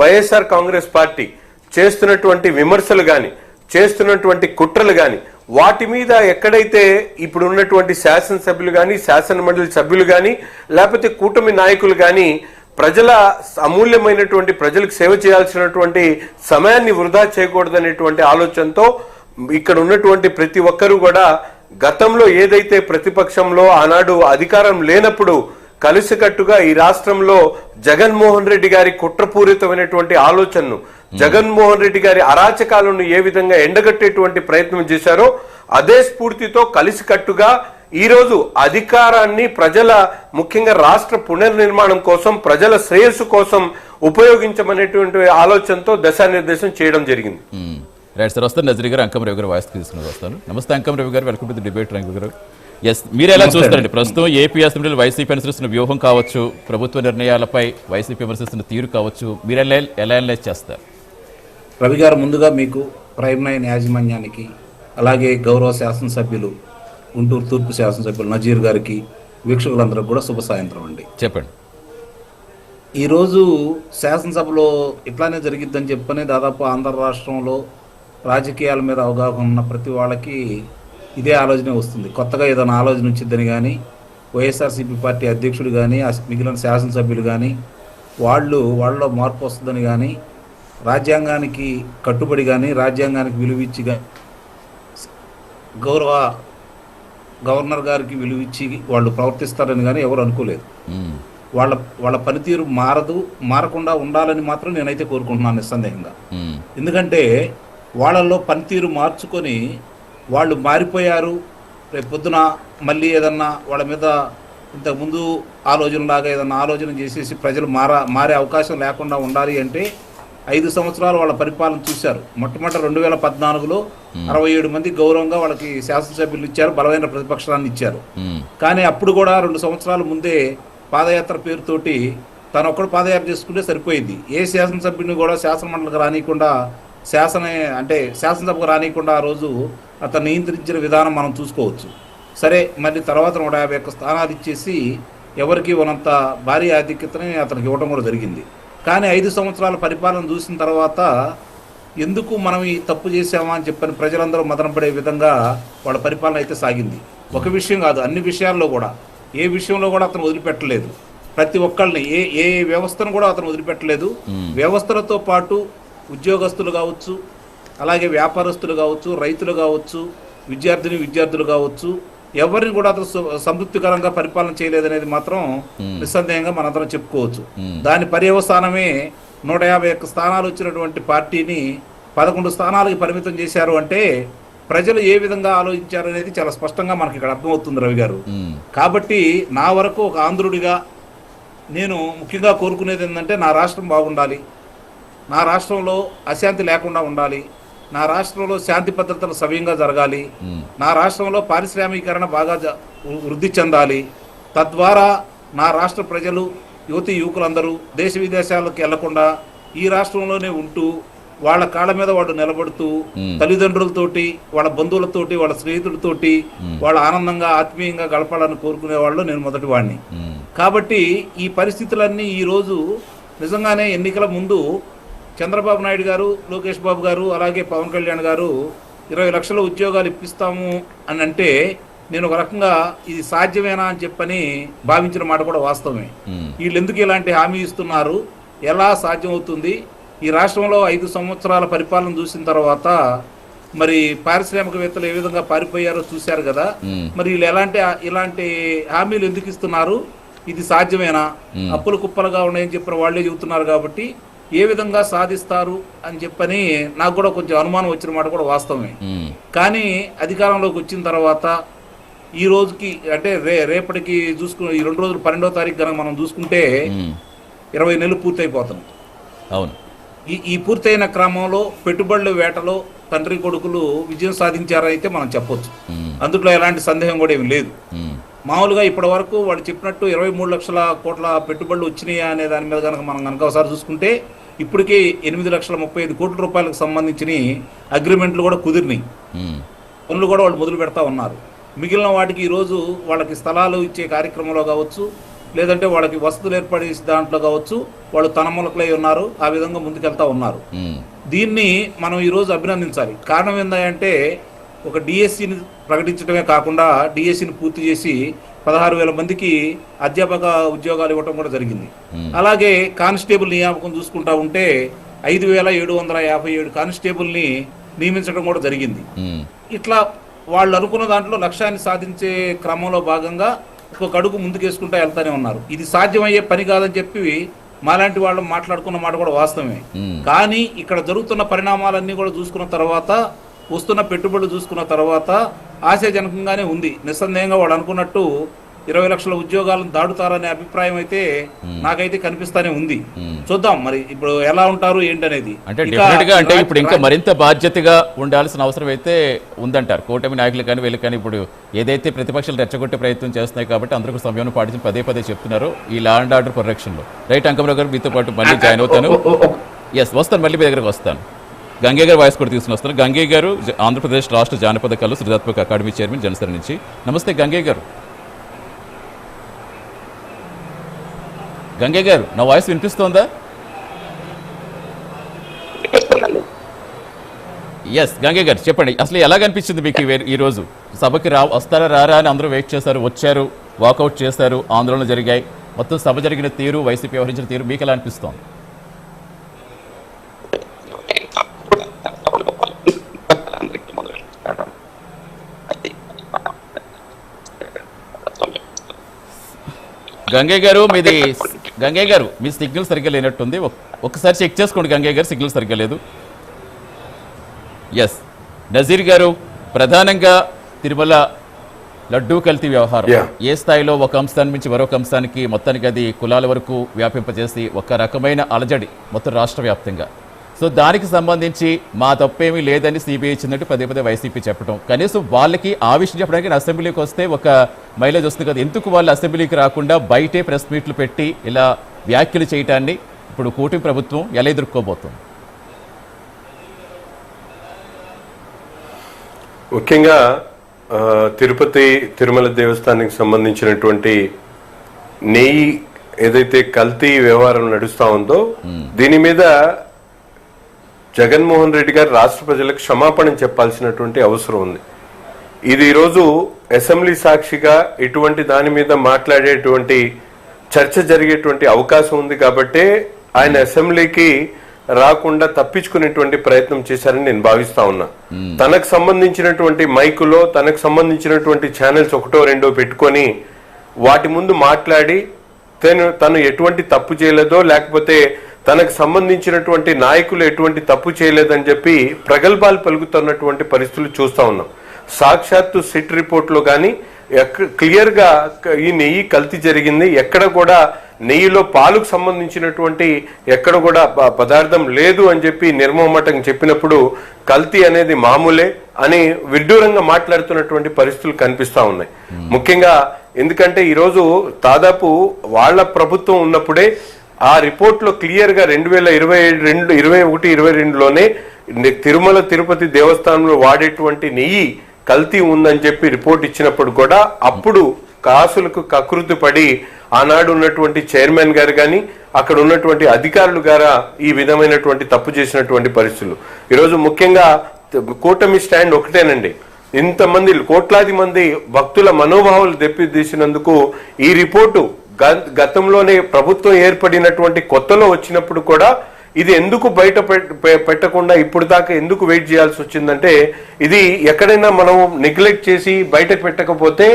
వైఎస్ఆర్ కాంగ్రెస్ పార్టీ చేస్తున్నటువంటి విమర్శలు గాని, చేస్తున్నటువంటి కుట్రలు గాని, వాటి మీద ఎక్కడైతే ఇప్పుడు ఉన్నటువంటి శాసనసభ్యులు గాని, శాసన మండలి సభ్యులు గాని, లేకపోతే కూటమి నాయకులు గాని ప్రజల అమూల్యమైనటువంటి ప్రజలకు సేవ చేయాల్సినటువంటి సమయాన్ని వృధా చేయకూడదనేటువంటి ఆలోచనతో ఇక్కడ ఉన్నటువంటి ప్రతి ఒక్కరూ కూడా గతంలో ఏదైతే ప్రతిపక్షంలో ఆనాడు అధికారం లేనప్పుడు కలిసికట్టుగా ఈ రాష్ట్రంలో జగన్మోహన్ రెడ్డి గారి కుట్రపూరితమైనటువంటి ఆలోచనను, జగన్మోహన్ రెడ్డి గారి అరాచకాలను ఏ విధంగా ఎండగట్టేటువంటి ప్రయత్నం చేశారో అదే స్ఫూర్తితో కలిసికట్టుగా ఈరోజు అధికారాన్ని ప్రజల, ముఖ్యంగా రాష్ట్ర పునర్నిర్మాణం కోసం, ప్రజల శ్రేయస్సు కోసం ఉపయోగించమనేటువంటి ఆలోచనతో దిశానిర్దేశం చేయడం జరిగింది. రైట్ సార్, వస్తాను నజరీ గారు. అంకం రవి గారు వాయిస్ తీసుకుని వస్తాను. నమస్తే అంకం రవి గారు, వెల్కమ్ టు ది డిబేట్. రంగు గారు, ఎస్, మీరు ఎలా చూస్తారండి ప్రస్తుతం ఏపీ అసెంబ్లీలో వైసీపీ అనుసరిస్తున్న వ్యూహం కావచ్చు, ప్రభుత్వ నిర్ణయాలపై వైసీపీ విమర్శిస్తున్న తీరు కావచ్చు, మీరు ఎలా అనలైజ్ చేస్తారు? రవి గారు, ముందుగా మీకు ప్రైమ్ 9 యాజమాన్యానికి, అలాగే గౌరవ శాసనసభ్యులు గుంటూరు తూర్పు శాసనసభ్యులు నజీర్ గారికి, వీక్షకులందరికీ కూడా శుభ సాయంత్రం అండి. చెప్పండి. ఈరోజు శాసనసభలో ఇట్లానే జరిగిద్దని చెప్పని దాదాపు ఆంధ్ర రాష్ట్రంలో రాజకీయాల మీద అవగాహన ఉన్న ప్రతి వాళ్ళకి ఇదే ఆలోచన వస్తుంది. కొత్తగా ఏదైనా ఆలోచన వచ్చిందని కానీ, వైఎస్ఆర్సీపీ పార్టీ అధ్యక్షుడు కానీ, మిగిలిన శాసనసభ్యులు కానీ వాళ్ళలో మార్పు వస్తుందని కానీ, రాజ్యాంగానికి కట్టుబడి కానీ, రాజ్యాంగానికి విలువిచ్చి గౌరవ గవర్నర్ గారికి విలువిచ్చి వాళ్ళు ప్రవర్తిస్తారని కానీ ఎవరు అనుకోలేదు. వాళ్ళ పనితీరు మారకుండా ఉండాలని మాత్రం నేనైతే కోరుకుంటున్నాను నిస్సందేహంగా. ఎందుకంటే వాళ్ళల్లో పనితీరు మార్చుకొని వాళ్ళు మారిపోయారు, రేపు పొద్దున మళ్ళీ ఏదన్నా వాళ్ళ మీద ఇంతకుముందు ఆలోచనలాగా ఏదన్నా ఆలోచన చేసేసి ప్రజలు మారే అవకాశం లేకుండా ఉండాలి అంటే 5 సంవత్సరాలు వాళ్ళ పరిపాలన చూశారు. మొట్టమొదటి 2014లో 67 మంది గౌరవంగా వాళ్ళకి శాసనసభ్యులు ఇచ్చారు, బలమైన ప్రతిపక్షాన్ని ఇచ్చారు. కానీ అప్పుడు కూడా 2 సంవత్సరాల ముందే పాదయాత్ర పేరుతోటి తను ఒక్కడు పాదయాత్ర చేసుకుంటే సరిపోయింది. ఏ శాసనసభ్యుని కూడా శాసనమండలికి రానియకుండా, శాసనసభకు రానియకుండా ఆ రోజు అతను నియంత్రించిన విధానం మనం చూసుకోవచ్చు. సరే, మళ్ళీ తర్వాత 151 స్థానాలు ఇచ్చేసి ఎవరికి ఉన్నంత భారీ ఆధిక్యతని అతనికి ఇవ్వడం కూడా జరిగింది. కానీ 5 సంవత్సరాల పరిపాలన చూసిన తర్వాత ఎందుకు మనం ఈ తప్పు చేసామా అని చెప్పని ప్రజలందరూ మదనపడే విధంగా వాళ్ళ పరిపాలన అయితే సాగింది. ఒక విషయం కాదు, అన్ని విషయాల్లో కూడా, ఏ విషయంలో కూడా అతను వదిలిపెట్టలేదు. ప్రతి ఒక్కళ్ళని, ఏ వ్యవస్థను కూడా అతను వదిలిపెట్టలేదు. వ్యవస్థలతో పాటు ఉద్యోగస్తులు కావచ్చు, అలాగే వ్యాపారస్తులు కావచ్చు, రైతులు కావచ్చు, విద్యార్థులు కావచ్చు, ఎవరిని కూడా అతను సంతృప్తికరంగా పరిపాలన చేయలేదనేది మాత్రం నిస్సందేహంగా మనందరం చెప్పుకోవచ్చు. దాని పర్యవసానమే 151 స్థానాలు వచ్చినటువంటి పార్టీని 11 స్థానాలకి పరిమితం చేశారు అంటే ప్రజలు ఏ విధంగా ఆలోచించారు అనేది చాలా స్పష్టంగా మనకి ఇక్కడ అర్థమవుతుంది రవి గారు. కాబట్టి నా వరకు ఒక ఆంధ్రుడిగా నేను ముఖ్యంగా కోరుకునేది ఏంటంటే నా రాష్ట్రం బాగుండాలి, నా రాష్ట్రంలో అశాంతి లేకుండా ఉండాలి, నా రాష్ట్రంలో శాంతి భద్రతలు సవ్యంగా జరగాలి, నా రాష్ట్రంలో పారిశ్రామికీకరణ బాగా వృద్ధి చెందాలి, తద్వారా నా రాష్ట్ర ప్రజలు యువకులందరూ దేశ విదేశాలకు వెళ్లకుండా ఈ రాష్ట్రంలోనే ఉంటూ వాళ్ళ కాళ్ళ మీద వాళ్ళు నిలబడుతూ తల్లిదండ్రులతోటి, వాళ్ళ బంధువులతోటి, వాళ్ళ స్నేహితులతోటి వాళ్ళ ఆనందంగా ఆత్మీయంగా గడపాలని కోరుకునే వాళ్ళు నేను మొదటి వాడిని. కాబట్టి ఈ పరిస్థితులన్నీ ఈరోజు నిజంగానే ఎన్నికల ముందు చంద్రబాబు నాయుడు గారు, లోకేష్ బాబు గారు, అలాగే పవన్ కళ్యాణ్ గారు 20 లక్షల ఉద్యోగాలు ఇప్పిస్తాము అని అంటే నేను ఒక రకంగా ఇది సాధ్యమేనా అని చెప్పని భావించిన మాట కూడా వాస్తవమే. వీళ్ళు ఎందుకు ఇలాంటి హామీ ఇస్తున్నారు, ఎలా సాధ్యమవుతుంది? ఈ రాష్ట్రంలో 5 సంవత్సరాల పరిపాలన చూసిన తర్వాత మరి పారిశ్రామికవేత్తలు ఏ విధంగా పారిపోయారో చూశారు కదా, మరి వీళ్ళు ఇలాంటి హామీలు ఎందుకు ఇస్తున్నారు, ఇది సాధ్యమేనా? అప్పులు కుప్పలుగా ఉన్నాయని చెప్పిన వాళ్ళే చెబుతున్నారు కాబట్టి ఏ విధంగా సాధిస్తారు అని చెప్పని నాకు కూడా కొంచెం అనుమానం వచ్చిన మాట కూడా వాస్తవమే. కానీ అధికారంలోకి వచ్చిన తర్వాత ఈ రోజుకి అంటే రేపటికి చూసుకుని ఈ 2 రోజులు 12వ తారీఖు కనుక మనం చూసుకుంటే 20 నెలలు పూర్తయిపోతున్నాం. అవును. ఈ పూర్తయిన క్రమంలో పెట్టుబడుల వేటలో తండ్రి కొడుకులు విజయం సాధించారైతే మనం చెప్పొచ్చు. అందులో ఎలాంటి సందేహం కూడా ఏమి లేదు. మామూలుగా ఇప్పటి వరకు వాళ్ళు చెప్పినట్టు 23 లక్షల కోట్ల పెట్టుబడులు వచ్చినాయా అనే దాని మీద మనం ఒకసారి చూసుకుంటే ఇప్పటికే 8,35 కోట్ల రూపాయలకు సంబంధించిన అగ్రిమెంట్లు కూడా కుదిరినాయి, పనులు కూడా వాళ్ళు మొదలు పెడతా ఉన్నారు. మిగిలిన వాటికి ఈరోజు వాళ్ళకి స్థలాలు ఇచ్చే కార్యక్రమంలో కావచ్చు, లేదంటే వాళ్ళకి వసతులు ఏర్పాటు చేసే దాంట్లో కావచ్చు, వాళ్ళు తనములకలై ఉన్నారు, ఆ విధంగా ముందుకెళ్తా ఉన్నారు. దీన్ని మనం ఈరోజు అభినందించాలి. కారణం ఏంటంటే ఒక డిఎస్సిని ప్రకటించడమే కాకుండా డిఎస్సిని పూర్తి చేసి 16,000 మందికి అధ్యాపక ఉద్యోగాలు ఇవ్వటం కూడా జరిగింది. అలాగే కానిస్టేబుల్ నియామకం చూసుకుంటా ఉంటే 5,757 కానిస్టేబుల్ని నియమించడం కూడా జరిగింది. ఇట్లా వాళ్ళు అనుకున్న దాంట్లో లక్ష్యాన్ని సాధించే క్రమంలో భాగంగా ఒక అడుగు ముందుకేసుకుంటా వెళ్తానే ఉన్నారు. ఇది సాధ్యమయ్యే పని కాదని చెప్పి మాలాంటి వాళ్ళు మాట్లాడుకున్న మాట కూడా వాస్తవమే. కానీ ఇక్కడ జరుగుతున్న పరిణామాలన్నీ కూడా చూసుకున్న తర్వాత, వస్తున్న పెట్టుబడులు చూసుకున్న తర్వాత ఆశాజనకంగానే ఉంది. నిస్సందేహంగా వాళ్ళు అనుకున్నట్టు 20 లక్షల ఉద్యోగాలను దాటుతారనే అభిప్రాయం అయితే నాకైతే కనిపిస్తానే ఉంది. చూద్దాం మరి ఇప్పుడు ఎలా ఉంటారు ఏంటనేది. అంటే డెఫినెట్ గా అంటే ఇప్పుడు ఇంకా మరింత బాధ్యతగా ఉండాల్సిన అవసరం అయితే ఉందంటారు కూటమి నాయకులు కానీ వీళ్ళు కానీ. ఇప్పుడు ఏదైతే ప్రతిపక్షాలు రెచ్చగొట్టే ప్రయత్నం చేస్తున్నాయి కాబట్టి అందరికీ సమయం పాటించి పదే చెప్తున్నారు ఈ లా అండ్ ఆర్డర్ పరిరక్షణలో. రైట్, అంకమరావు గారు మీతో పాటు మళ్ళీ జాయిన్ అవుతాను. వస్తాను, మళ్ళీ మీ దగ్గరకు వస్తాను. గంగయ్య గారు వాయిస్ కూడా తీసుకుని వస్తాను. గంగయ్య గారు ఆంధ్రప్రదేశ్ రాష్ట్ర జానపద కళలు సృజనాత్మక అకాడమీ చైర్మన్ జనసేన నుంచి. నమస్తే గంగయ్య గారు. గంగయ్య గారు, నా వాయిస్ వినిపిస్తోందా? గంగయ్య గారు చెప్పండి, అసలు ఎలా కనిపించింది మీకు ఈరోజు? సభకి వస్తారా రారా అని అందరూ వెయిట్ చేశారు, వచ్చారు, వాకౌట్ చేశారు, ఆందోళనలు జరిగాయి. మొత్తం సభ జరిగిన తీరు, వైసీపీ వ్యవహరించిన తీరు మీకు ఎలా అనిపిస్తోంది? గంగయ్య గారు మీ సిగ్నల్ సరిగ్గా లేనట్టుంది, ఒక్కసారి చెక్ చేసుకోండి. గంగయ్య గారు సిగ్నల్ సరిగ్గా లేదు. నజీర్ గారు, ప్రధానంగా తిరుమల లడ్డూ కల్తీ వ్యవహారం ఏ స్థాయిలో ఒక అంశాన్ని మించి మరొక అంశానికి మొత్తానికి అది కులాల వరకు వ్యాపింపజేసి ఒక రకమైన అలజడి మొత్తం రాష్ట్ర వ్యాప్తంగా. సో దానికి సంబంధించి మా తప్పేమీ లేదని సిబిఐ ఇచ్చిందంటే పదే వైసీపీ చెప్పడం, కనీసం వాళ్ళకి ఆ విషయం చెప్పడానికి అసెంబ్లీకి వస్తే ఒక మైలేజ్ వస్తుంది కదా, ఎందుకు వాళ్ళు అసెంబ్లీకి రాకుండా బయటే ప్రెస్ మీట్లు పెట్టి ఇలా వ్యాఖ్యలు చేయటాన్ని ఇప్పుడు కూటమి ప్రభుత్వం ఎలా ఎదుర్కోబోతుంది? ముఖ్యంగా తిరుమల దేవస్థానానికి సంబంధించినటువంటి నెయ్యి ఏదైతే కల్తీ వ్యవహారం నడుస్తా ఉందో దీని మీద జగన్మోహన్ రెడ్డి గారు రాష్ట్ర ప్రజలకు క్షమాపణ చెప్పాల్సినటువంటి అవసరం ఉంది. ఇది ఈరోజు అసెంబ్లీ సాక్షిగా ఇటువంటి దాని మీద మాట్లాడేటువంటి చర్చ జరిగేటువంటి అవకాశం ఉంది కాబట్టే ఆయన అసెంబ్లీకి రాకుండా తప్పించుకునేటువంటి ప్రయత్నం చేశారని నేను భావిస్తా ఉన్నా. తనకు సంబంధించినటువంటి మైకులో తనకు సంబంధించినటువంటి ఛానల్స్ ఒకటో రెండో పెట్టుకొని వాటి ముందు మాట్లాడి తను ఎటువంటి తప్పు చేయలేదో, లేకపోతే తనకు సంబంధించినటువంటి నాయకులు ఎటువంటి తప్పు చేయలేదని చెప్పి ప్రగల్భాలు పలుకుతున్నటువంటి పరిస్థితులు చూస్తా ఉన్నాం. సాక్షాత్తు సిట్ రిపోర్ట్ లో కానీ క్లియర్ గా ఈ నెయ్యి కల్తీ జరిగింది, ఎక్కడ కూడా నెయ్యిలో పాలుకు సంబంధించినటువంటి ఎక్కడ కూడా పదార్థం లేదు అని చెప్పి నిర్మోహమాటంగా చెప్పినప్పుడు కల్తీ అనేది మామూలే అని విడ్డూరంగా మాట్లాడుతున్నటువంటి పరిస్థితులు కనిపిస్తా ఉన్నాయి. ముఖ్యంగా ఎందుకంటే ఈరోజు దాదాపు వాళ్ళ ప్రభుత్వం ఉన్నప్పుడే ఆ రిపోర్ట్ లో క్లియర్ గా 2021-22లోనే తిరుమల తిరుపతి దేవస్థానంలో వాడేటువంటి నెయ్యి కల్తీ ఉందని చెప్పి రిపోర్ట్ ఇచ్చినప్పుడు కూడా అప్పుడు కాసులకు కకృతి పడి ఆనాడు ఉన్నటువంటి చైర్మన్ గారు కానీ అక్కడ ఉన్నటువంటి అధికారులు గారా ఈ విధమైనటువంటి తప్పు చేసినటువంటి పరిస్థితులు. ఈరోజు ముఖ్యంగా కూటమి స్టాండ్ ఒకటేనండి. ఇంతమంది కోట్లాది మంది భక్తుల మనోభావాలు దెబ్బతీసినందుకు ఈ రిపోర్టు గతంలోనే ప్రభుత్వం ఏర్పడినటువంటి కొత్తలో వచ్చినప్పుడు కూడా ఇది ఎందుకు బయట పెట్టకుండా ఇప్పుడు దాకా ఎందుకు వెయిట్ చేయాల్సి వచ్చిందంటే, ఇది ఎక్కడైనా మనం నెగ్లెక్ట్ చేసి బయట పెట్టకపోతే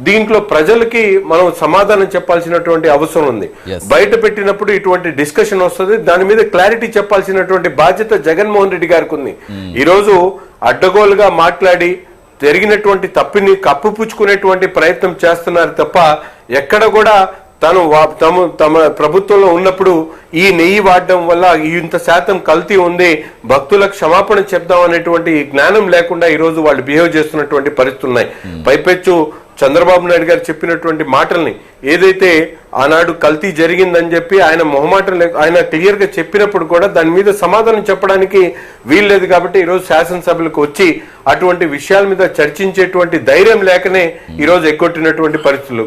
దీంట్లో ప్రజలకి మనం సమాధానం చెప్పాల్సినటువంటి అవసరం ఉంది. బయట పెట్టినప్పుడు ఇటువంటి డిస్కషన్ వస్తుంది, దాని మీద క్లారిటీ చెప్పాల్సినటువంటి బాధ్యత జగన్మోహన్ రెడ్డి గారికి ఉంది. ఈరోజు అడ్డగోలుగా మాట్లాడి జరిగినటువంటి తప్పిని కప్పుపుచ్చుకునేటువంటి ప్రయత్నం చేస్తున్నారు తప్ప ఎక్కడ కూడా తమ ప్రభుత్వంలో ఉన్నప్పుడు ఈ నెయ్యి వాడడం వల్ల ఇంత శాతం కల్తీ ఉంది, భక్తులకు క్షమాపణ చెప్దాం అనేటువంటి జ్ఞానం లేకుండా ఈరోజు వాళ్ళు బిహేవ్ చేస్తున్నటువంటి పరిస్థితులు ఉన్నాయి. పైపెచ్చు చంద్రబాబు నాయుడు గారు చెప్పినటువంటి మాటల్ని ఏదైతే ఆనాడు కల్తీ జరిగిందని చెప్పి ఆయన ఆయన క్లియర్ గా చెప్పినప్పుడు కూడా దాని మీద సమాధానం చెప్పడానికి వీల్లేదు. కాబట్టి ఈరోజు శాసనసభలకు వచ్చి అటువంటి విషయాల మీద చర్చించేటువంటి ధైర్యం లేకనే ఈరోజు ఎగ్గొట్టినటువంటి పరిస్థితులు.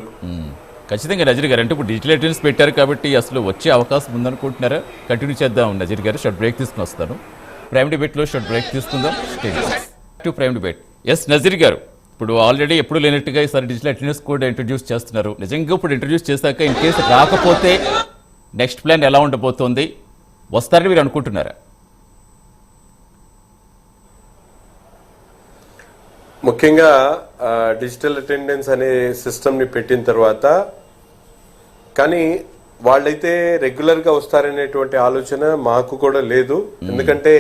ఖచ్చితంగా నజీర్ గారు, అంటే ఇప్పుడు డిజిటల్ అటెండెన్స్ పెట్టారు కాబట్టి అసలు వచ్చే అవకాశం ఉందనుకుంటున్నారా? కంటిన్యూ చేద్దాం నజీర్ గారు. షార్ట్ బ్రేక్ తీసుకుని వస్తాను. ప్రైమ్ డిబేట్లో షార్ట్ బ్రేక్ తీసుకుందాం. Prime debate. ఎస్ నజీర్ గారు, ఇప్పుడు ఆల్రెడీ ఎప్పుడు లేనట్టుగా ఈసారి డిజిటల్ అటెండెన్స్ కూడా ఇంట్రడ్యూస్ చేస్తున్నారు. నిజంగా ఇప్పుడు ఇంట్రడ్యూస్ చేశాక ఇన్ కేసు రాకపోతే నెక్స్ట్ ప్లాన్ ఎలా ఉండబోతోంది? వస్తారని మీరు అనుకుంటున్నారా? ముఖ్యంగా డిజిటల్ అటెండెన్స్ అనే సిస్టమ్ ని పెట్టిన తర్వాత కానీ వాళ్ళైతే రెగ్యులర్ గా వస్తారనేటువంటి ఆలోచన మాకు కూడా లేదు. ఎందుకంటే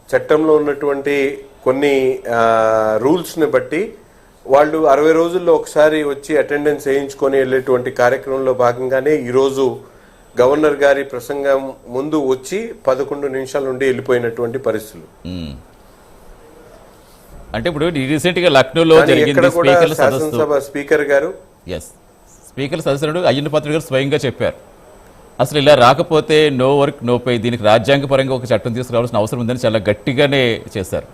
చట్టంలో ఉన్నటువంటి కొన్ని రూల్స్ ని బట్టి వాళ్ళు 60 రోజుల్లో ఒకసారి వచ్చి అటెండెన్స్ వేయించుకొని వెళ్ళేటువంటి కార్యక్రమంలో భాగంగానే ఈరోజు గవర్నర్ గారి ప్రసంగం ముందు వచ్చి 11 నిమిషాల నుండి వెళ్ళిపోయినటువంటి పరిస్థితులు. అంటే ఇప్పుడు రీసెంట్ గా లక్నోలో జరిగింది స్పీకర్ గారు స్పీకర్ సదస్సుడు అయ్యన్న పాత్రుడు గారు స్వయంగా చెప్పారు, అసలు ఇలా రాకపోతే నో వర్క్ నో పే, దీనికి రాజ్యాంగపరంగా ఒక చట్టం తీసుకురావాల్సిన అవసరం ఉందని చాలా గట్టిగానే చేశారు.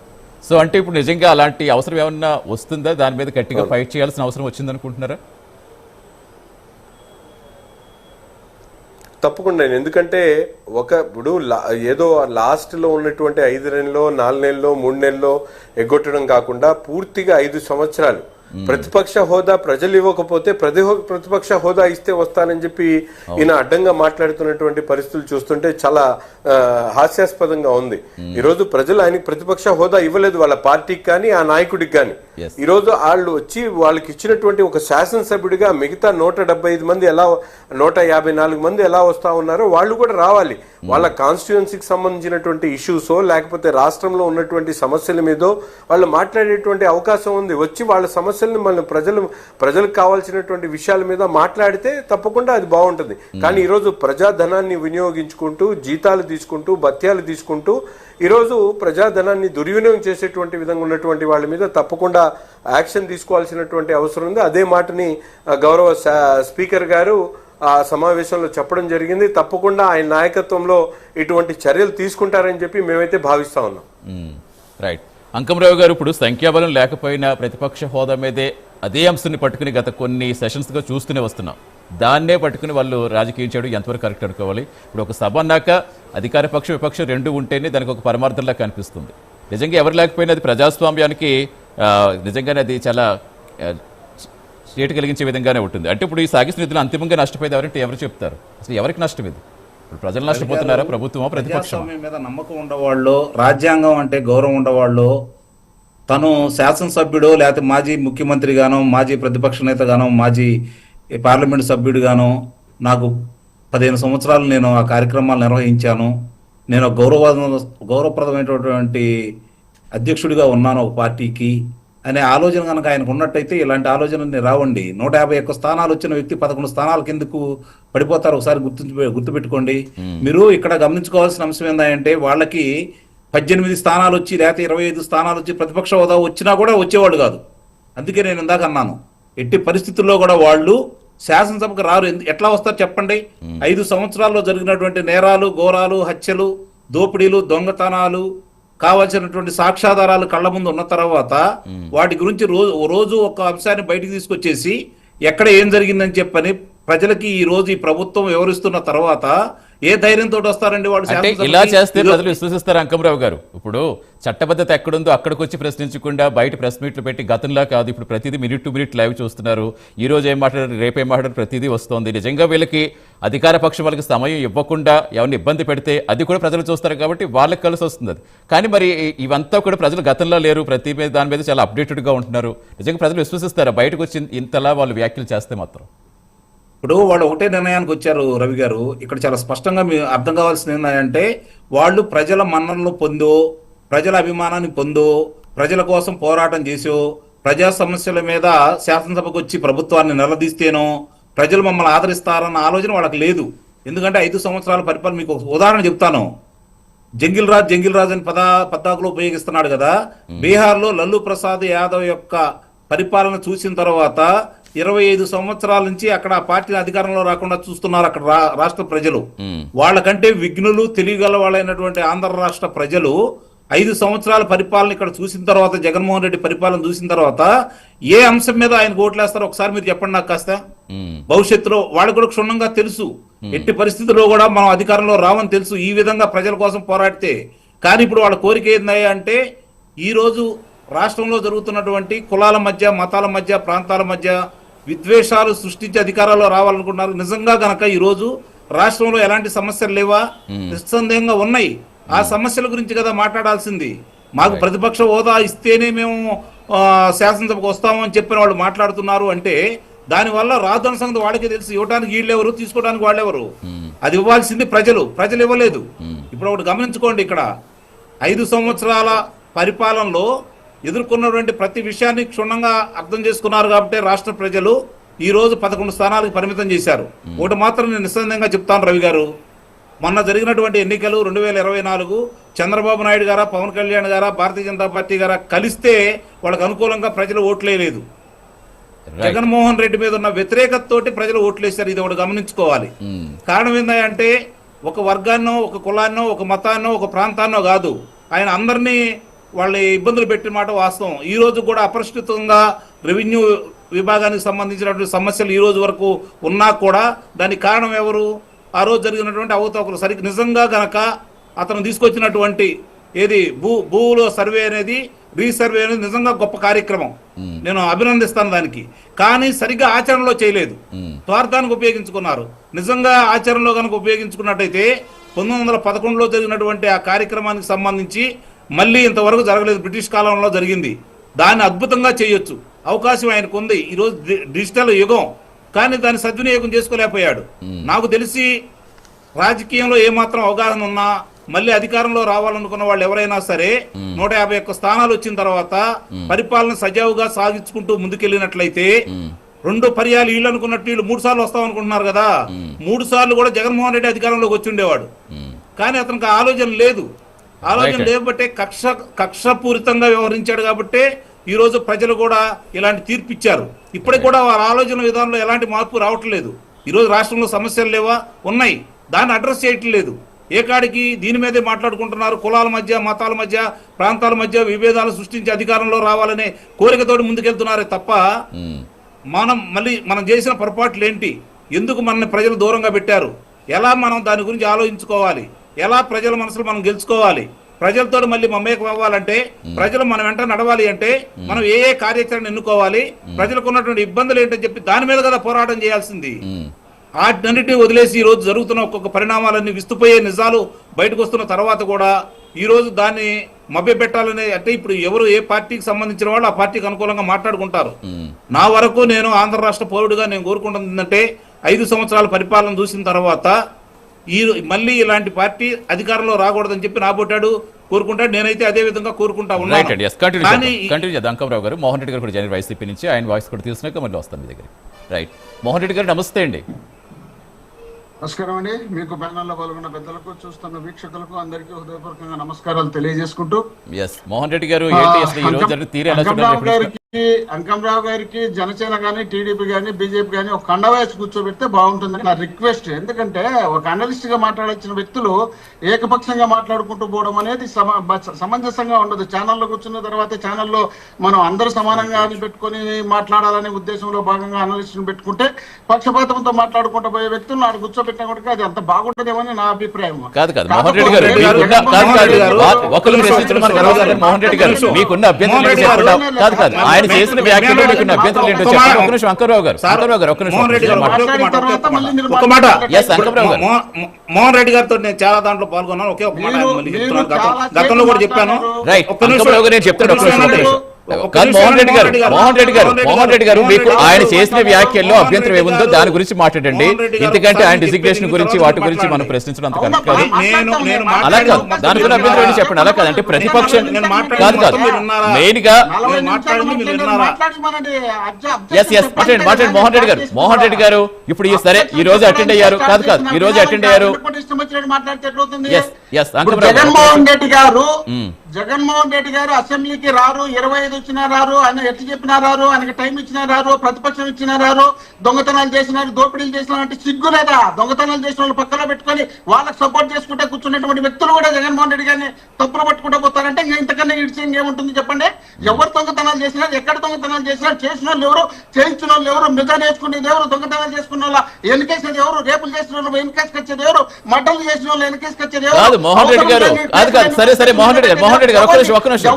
సో అంటే ఇప్పుడు నిజంగా అలాంటి అవసరం ఏమన్నా వస్తుందా? దాని మీద గట్టిగా ఫైట్ చేయాల్సిన అవసరం వచ్చిందనుకుంటున్నారా? తప్పకుండా. ఎందుకంటే ఇప్పుడు ఏదో లాస్ట్ లో ఉన్నటువంటి 5 నెలల్లో 4 నెలల్లో 3 నెలల్లో ఎగ్గొట్టడం కాకుండా పూర్తిగా 5 సంవత్సరాలు ప్రతిపక్ష హోదా ప్రజలు ఇవ్వకపోతే ప్రతిపక్ష హోదా ఇస్తే వస్తానని చెప్పి ఈయన అడ్డంగా మాట్లాడుతున్నటువంటి పరిస్థితులు చూస్తుంటే చాలా హాస్యాస్పదంగా ఉంది. ఈరోజు ప్రజలు ఆయనకి ప్రతిపక్ష హోదా ఇవ్వలేదు, వాళ్ళ పార్టీకి కానీ ఆ నాయకుడికి కానీ. ఈరోజు వాళ్ళు వచ్చి వాళ్ళకి ఇచ్చినటువంటి ఒక శాసనసభ్యుడిగా మిగతా 175 మంది 154 మంది ఎలా వస్తా ఉన్నారో వాళ్ళు కూడా రావాలి. వాళ్ళ కాన్స్టిట్యుయెన్సీకి సంబంధించినటువంటి ఇష్యూసో లేకపోతే రాష్ట్రంలో ఉన్నటువంటి సమస్యల మీదో వాళ్ళు మాట్లాడేటువంటి అవకాశం ఉంది. వచ్చి వాళ్ళ సమస్యలను మనం ప్రజలకు కావాల్సినటువంటి విషయాల మీద మాట్లాడితే తప్పకుండా అది బాగుంటుంది. కానీ ఈరోజు ప్రజాధనాన్ని వినియోగించుకుంటూ జీతాలు తీసుకుంటూ భత్యాలు తీసుకుంటూ ఈరోజు ప్రజాధనాన్ని దుర్వినియోగం చేసేటువంటి విధంగా ఉన్నటువంటి వాళ్ళ మీద తప్పకుండా యాక్షన్ తీసుకోవాల్సినటువంటి అవసరం ఉంది. అదే మాటని గౌరవ స్పీకర్ గారు ఆ సమావేశంలో చెప్పడం జరిగింది. తప్పకుండా ఆయన నాయకత్వంలో ఇటువంటి చర్యలు తీసుకుంటారని చెప్పి మేమైతే భావిస్తా ఉన్నాం. రైట్. అంకమరావు గారు, ఇప్పుడు సంఖ్యాబలం లేకపోయినా ప్రతిపక్ష హోదా మీదే అదే అంశాన్ని పట్టుకుని గత కొన్ని సెషన్స్గా చూస్తూనే వస్తున్నాం. దాన్నే పట్టుకుని వాళ్ళు రాజకీయం చేయడం ఎంతవరకు కరెక్ట్ అనుకోవాలి? ఇప్పుడు ఒక సభ అన్నాక అధికార పక్షం విపక్షం రెండు ఉంటేనే దానికి ఒక పరమార్థంలా కనిపిస్తుంది. నిజంగా ఎవరు లేకపోయినా అది ప్రజాస్వామ్యానికి నిజంగానే అది చాలా స్టేట్ కలిగించే విధంగానే ఉంటుంది. అంటే ఇప్పుడు ఈ సాగిస్తున్న నిధులు అంతిమంగా నష్టపోయేది ఎవరంటే ఎవరు చెప్తారు? అసలు ఎవరికి నష్టం ఇది? ఇప్పుడు ప్రజలు నష్టపోతున్నారా, ప్రభుత్వమా ప్రతిపక్షమా? ప్రజాస్వామ్యం మీద నమ్మకం ఉండేవాళ్ళు, రాజ్యాంగం అంటే గౌరవం ఉండేవాళ్ళు, తను శాసనసభ్యుడు లేకపోతే మాజీ ముఖ్యమంత్రి గానో, మాజీ ప్రతిపక్ష నేత గానో, మాజీ పార్లమెంట్ సభ్యుడు గానో, నాకు 15 సంవత్సరాలు నేను ఆ కార్యక్రమాలు నిర్వహించాను, నేను గౌరవప్రదమైనటువంటి అధ్యక్షుడిగా ఉన్నాను ఒక పార్టీకి అనే ఆలోచన కనుక ఆయనకు ఉన్నట్టయితే ఇలాంటి ఆలోచనని రావండి. 151 స్థానాలు వచ్చిన వ్యక్తి 11 స్థానాలకు ఎందుకు పడిపోతారు ఒకసారి గుర్తుపెట్టుకోండి. మీరు ఇక్కడ గమనించుకోవాల్సిన అంశం ఏంటంటే వాళ్ళకి 18 స్థానాలు వచ్చి లేకపోతే 25 స్థానాలు వచ్చి ప్రతిపక్ష హోదా వచ్చినా కూడా వచ్చేవాళ్ళు కాదు. అందుకే నేను ఇందాక అన్నాను, ఎట్టి పరిస్థితుల్లో కూడా వాళ్ళు శాసనసభకు రారు. ఎట్లా వస్తారు చెప్పండి? 5 సంవత్సరాల్లో జరిగినటువంటి నేరాలు, ఘోరాలు, హత్యలు, దోపిడీలు, దొంగతనాలు, కావాల్సినటువంటి సాక్ష్యాధారాలు కళ్ళ ముందు ఉన్న తర్వాత వాటి గురించి రోజు ఒక అంశాన్ని బయటికి తీసుకొచ్చేసి ఎక్కడ ఏం జరిగిందని చెప్పని ప్రజలకి ఈ రోజు ఈ ప్రభుత్వం వివరిస్తున్న తర్వాత ఏ ధైర్యంతో వస్తారండి వాళ్ళు? అంటే ఇలా చేస్తే ప్రజలు విశ్వసిస్తారు అంకమరావు గారు. ఇప్పుడు చట్టబద్ధత ఎక్కడుందో అక్కడికి వచ్చి ప్రశ్నించకుండా బయట ప్రెస్ మీట్లు పెట్టి గతంలా కాదు, ఇప్పుడు ప్రతిదీ మినిట్ టు మినిట్ లైవ్ చూస్తున్నారు. ఈ రోజు ఏం మాట్లాడారు, రేపేం మాట్లాడారు, ప్రతిదీ వస్తుంది. నిజంగా వీళ్ళకి అధికార పక్షం వాళ్ళకి సమయం ఇవ్వకుండా ఎవరిని ఇబ్బంది పెడితే అది కూడా ప్రజలు చూస్తారు కాబట్టి వాళ్ళకి కలిసి వస్తుంది అది. కానీ మరి ఇవంతా కూడా ప్రజలు గతంలో లేరు, ప్రతి దాని మీద చాలా అప్డేటెడ్గా ఉంటున్నారు. నిజంగా ప్రజలు విశ్వసిస్తారా బయటకు వచ్చి ఇంతలా వాళ్ళు వ్యాఖ్యలు చేస్తే మాత్రం? ఇప్పుడు వాళ్ళు ఒకటే నిర్ణయానికి వచ్చారు రవి గారు. ఇక్కడ చాలా స్పష్టంగా మీకు అర్థం కావాల్సిన ఏంటంటే వాళ్ళు ప్రజల మన్ననలు పొందో, ప్రజల అభిమానాన్ని పొందో, ప్రజల కోసం పోరాటం చేసో, ప్రజా సమస్యల మీద శాసనసభకు వచ్చి ప్రభుత్వాన్ని నిలదీస్తేనో ప్రజలు మమ్మల్ని ఆదరిస్తారన్న ఆలోచన వాళ్ళకి లేదు. ఎందుకంటే 5 సంవత్సరాల పరిపాలన, మీకు ఒక ఉదాహరణ చెప్తాను. జంగిల్ రాజ్ అని పద్దాకులో ఉపయోగిస్తున్నాడు కదా. బీహార్లో లల్లూ ప్రసాద్ యాదవ్ యొక్క పరిపాలన చూసిన తర్వాత 25 సంవత్సరాల నుంచి అక్కడ ఆ పార్టీని అధికారంలో రాకుండా చూస్తున్నారు అక్కడ రాష్ట్ర ప్రజలు. వాళ్ళకంటే విఘ్నులు, తెలియగల వాళ్ళైనటువంటి ఆంధ్ర రాష్ట్ర ప్రజలు 5 సంవత్సరాల పరిపాలన ఇక్కడ చూసిన తర్వాత, జగన్మోహన్ రెడ్డి పరిపాలన చూసిన తర్వాత ఏ అంశం మీద ఆయన ఓట్లేస్తారో ఒకసారి మీరు చెప్పండి నాకు కాస్త. భవిష్యత్తులో వాళ్ళకు కూడా క్షుణ్ణంగా తెలుసు, ఎట్టి పరిస్థితుల్లో కూడా మనం అధికారంలో రావని తెలుసు ఈ విధంగా ప్రజల కోసం పోరాడితే. కానీ ఇప్పుడు వాళ్ళ కోరిక ఏందయ్యా అంటే ఈ రోజు రాష్ట్రంలో జరుగుతున్నటువంటి కులాల మధ్య, మతాల మధ్య, ప్రాంతాల మధ్య విద్వేషాలు సృష్టించి అధికారంలో రావాలనుకుంటున్నారు. నిజంగా గనక ఈ రోజు రాష్ట్రంలో ఎలాంటి సమస్యలు లేవా? నిస్సందేహంగా ఉన్నాయి. ఆ సమస్యల గురించి కదా మాట్లాడాల్సింది. మాకు ప్రతిపక్ష హోదా ఇస్తేనే మేము శాసనసభకు వస్తామని చెప్పిన వాళ్ళు మాట్లాడుతున్నారు అంటే దానివల్ల రాజధాని సంగతి వాళ్ళకే తెలుసు. ఇవ్వడానికి వీళ్ళెవరు, తీసుకోవడానికి వాళ్ళెవరు? అది ఇవ్వాల్సింది ప్రజలు ఇవ్వలేదు. ఇప్పుడు ఒకటి గమనించుకోండి, ఇక్కడ 5 సంవత్సరాల పరిపాలనలో ఎదుర్కొన్నటువంటి ప్రతి విషయాన్ని క్షుణ్ణంగా అర్థం చేసుకున్నారు కాబట్టి రాష్ట్ర ప్రజలు ఈ రోజు 11 స్థానాలకు పరిమితం చేశారు. ఒకటి మాత్రం నేను నిస్సందేహంగా చెప్తాను రవి గారు, మొన్న జరిగినటువంటి ఎన్నికలు 2024 చంద్రబాబు నాయుడు గారా, పవన్ కళ్యాణ్ గారా, భారతీయ జనతా పార్టీ గారా కలిస్తే వాళ్ళకు అనుకూలంగా ప్రజలు ఓట్లేయలేదు. జగన్మోహన్ రెడ్డి మీద ఉన్న వ్యతిరేకతతోటి ప్రజలు ఓట్లేశారు. ఇది ఒకటి గమనించుకోవాలి. కారణం ఏంటంటే ఒక వర్గాన్నో, ఒక కులాన్నో, ఒక మతాన్నో, ఒక ప్రాంతాన్నో కాదు, ఆయన అందరినీ వాళ్ళ ఇబ్బందులు పెట్టిన మాట వాస్తవం. ఈ రోజు కూడా అపరిష్కృతంగా రెవెన్యూ విభాగానికి సంబంధించినటువంటి సమస్యలు ఈ రోజు వరకు ఉన్నా కూడా దానికి కారణం ఎవరు? ఆ రోజు జరిగినటువంటి అవకతవకలు. సరిగ్గా నిజంగా గనక అతను తీసుకొచ్చినటువంటి భూలో సర్వే అనేది, రీసర్వే అనేది నిజంగా గొప్ప కార్యక్రమం, నేను అభినందిస్తాను దానికి. కానీ సరిగ్గా ఆచరణలో చేయలేదు, స్వార్థానికి ఉపయోగించుకున్నారు. నిజంగా ఆచరణలో కనుక ఉపయోగించుకున్నట్టయితే 1911లో జరిగినటువంటి ఆ కార్యక్రమానికి సంబంధించి మళ్ళీ ఇంతవరకు జరగలేదు, బ్రిటిష్ కాలంలో జరిగింది. దాన్ని అద్భుతంగా చేయొచ్చు, అవకాశం ఆయనకు ఉంది. ఈరోజు డిజిటల్ యుగం, కానీ దాన్ని సద్వినియోగం చేసుకోలేకపోయాడు. నాకు తెలిసి రాజకీయంలో ఏమాత్రం అవగాహన ఉన్నా మళ్ళీ అధికారంలో రావాలనుకున్న వాళ్ళు ఎవరైనా సరే 151 స్థానాలు వచ్చిన తర్వాత పరిపాలన సజావుగా సాగించుకుంటూ ముందుకెళ్ళినట్లయితే 2 పర్యాలు వీళ్ళు అనుకున్నట్టు వీళ్ళు 3 సార్లు వస్తాం అనుకుంటున్నారు కదా, 3 సార్లు కూడా జగన్మోహన్ రెడ్డి అధికారంలోకి వచ్చి ఉండేవాడు. కానీ అతనికి ఆలోచన లేదు. ఆలోచన లేకపోతే కక్షపూరితంగా వ్యవహరించాడు కాబట్టి ఈ రోజు ప్రజలు కూడా ఇలాంటి తీర్పు ఇచ్చారు. ఇప్పటికి కూడా వారి ఆలోచన విధానంలో ఎలాంటి మార్పు రావట్లేదు. ఈ రోజు రాష్ట్రంలో సమస్యలు లేవా? ఉన్నాయి, దాన్ని అడ్రస్ చేయటం లేదు. ఏ కాడికి దీని మీదే మాట్లాడుకుంటున్నారు. కులాల మధ్య, మతాల మధ్య, ప్రాంతాల మధ్య విభేదాలు సృష్టించి అధికారంలో రావాలనే కోరికతోటి ముందుకెళ్తున్నారే తప్ప మనం చేసిన పొరపాట్లు ఏంటి, ఎందుకు మనల్ని ప్రజలు దూరంగా పెట్టారు, ఎలా మనం దాని గురించి ఆలోచించుకోవాలి, ఎలా ప్రజల మనసులు మనం గెలుచుకోవాలి, ప్రజలతో మళ్ళీ మమేకం అవ్వాలంటే, ప్రజలు మన వెంట నడవాలి అంటే మనం ఏ కార్యాచరణ ఎన్నుకోవాలి, ప్రజలకు ఉన్నటువంటి ఇబ్బందులు ఏంటని చెప్పి దాని మీద కదా పోరాటం చేయాల్సింది. వాటన్నిటిని వదిలేసి ఈ రోజు జరుగుతున్న ఒక్కొక్క పరిణామాలన్నీ విస్తుపోయే నిజాలు బయటకు వస్తున్న తర్వాత కూడా ఈ రోజు దాన్ని మభ్యపెట్టాలనే, అంటే ఇప్పుడు ఎవరు ఏ పార్టీకి సంబంధించిన వాళ్ళు ఆ పార్టీకి అనుకూలంగా మాట్లాడుకుంటారు. నా వరకు నేను ఆంధ్ర రాష్ట్ర పౌరుడిగా నేను కోరుకుంటుంది ఏంటంటే 5 సంవత్సరాల పరిపాలన చూసిన తర్వాత మళ్ళీ ఇలాంటి పార్టీ అధికారంలో రాకూడదని చెప్పి నాబోటాడు కోరుకుంటాడు. నేనైతే అదే విధంగా కోరుకుంటా ఉన్నాను. అంకమరావు గారు, మోహన్ రెడ్డి గారు కూడా జాయిన్ వైసీపీ నుంచి, ఆయన వాయిస్ కూడా తీసుకున్నాక మళ్ళీ వస్తాను మీ దగ్గర. రైట్, మోహన్ రెడ్డి గారు నమస్తే అండి. నమస్కారం అండి. మీకు ప్యానెల్లో పాల్గొన్న పెద్దలకు, చూస్తున్న వీక్షకులకు అందరికీ హృదయపూర్వకంగా నమస్కారాలు తెలియజేసుకుంటూ, మోహన్ రెడ్డి గారు అంకమరావు గారికి జనసేన గానీ, టీడీపీ గానీ, బీజేపీ గానీ ఒక కండ వేసి కూర్చోబెడితే బాగుంటుందని నా రిక్వెస్ట్. ఎందుకంటే ఒక అనలిస్ట్ గా మాట్లాడాల్సిన వ్యక్తులు ఏకపక్షంగా మాట్లాడుకుంటూ పోవడం అనేది సమంజసంగా ఉండదు. ఛానల్లో కూర్చున్న తర్వాత ఛానల్లో మనం అందరూ సమానంగా పెట్టుకుని మాట్లాడాలనే ఉద్దేశంలో భాగంగా అనలిస్ట్ ని పెట్టుకుంటే పక్షపాతంతో మాట్లాడుకుంటూ పోయే వ్యక్తులు నాడు కూర్చోబెట్టినా కూడా అది అంత బాగుంటుందేమని నా అభిప్రాయం. మోహన్ రెడ్డి గారు మీకున్న అభ్యంతరం కాదు కాదు, ఆయన చేసిన వ్యాఖ్యలు మీకున్న అభ్యంతరం ఏంటో చెప్పండి. ఒక్క నిమిషం అంకమరావు గారు, మోహన్ రెడ్డి గారితో నేను చాలా దాంట్లో పాల్గొన్నాను. ఒకే ఒక మాట గతంలో కూడా చెప్పాను. నేను చెప్తాను. మోహన్ రెడ్డి గారు మీకు ఆయన చేసిన వ్యాఖ్యల్లో అభ్యంతరం ఏముందో దాని గురించి మాట్లాడండి. ఎందుకంటే ఆయన డిజిగ్నేషన్ గురించి వాటి గురించి మనం ప్రశ్నించడం అంత కరెక్ట్ కాదు. అలా కాదు, దాని గురించి అభ్యంతరం ఏంటి చెప్పండి. అలా కాదు, అంటే ప్రతిపక్షం కాదు కాదు మెయిన్ గా మాట్లాడండి. మోహన్ రెడ్డి గారు ఇప్పుడు సరే ఈ రోజు అటెండ్ అయ్యారు కాదు కాదు, ఈ రోజు అటెండ్ అయ్యారు. జగన్మోహన్ రెడ్డి గారు అసెంబ్లీకి రారు, 25 వచ్చినా రారు, ఆయన ఎట్టి చెప్పినా రారు, ఆయనకి టైం ఇచ్చినా రారు, ప్రతిపక్షం ఇచ్చినా రారు, దొంగతనాలు చేసినారు, దోపిడీలు చేసినారు అంటే సిగ్గు లేదా? దొంగతనాలు చేసిన వాళ్ళు పక్కన పెట్టుకొని వాళ్ళకి సపోర్ట్ చేసుకుంటే కూర్చున్నటువంటి వ్యక్తులు కూడా జగన్మోహన్ రెడ్డి గారిని తప్పులు పట్టుకుంటూ పోతారంటే ఇంకా ఇంతకన్నా ఇడిచింగ్ ఏముంటుంది చెప్పండి? ఎవరు దొంగతనాలు చేసినారు, ఎక్కడ దొంగతనాలు చేసినారు, చేసిన వాళ్ళు ఎవరు, చేయించిన వాళ్ళు ఎవరు, మెజా నేర్చుకునేది ఎవరు, దొంగతనాలు చేసుకున్న వాళ్ళ ఎన్నికేసేది ఎవరు, రేపులు చేసిన వాళ్ళు ఎన్నికేసుకు వచ్చేది ఎవరు, మటన్లు చేసిన వాళ్ళు ఎన్నికేసుకు వచ్చేది ఎవరు? మోహన్ రెడ్డి గారు సరే సరే మోహన్ రెడ్డి గారు ఒక్క నిమిషం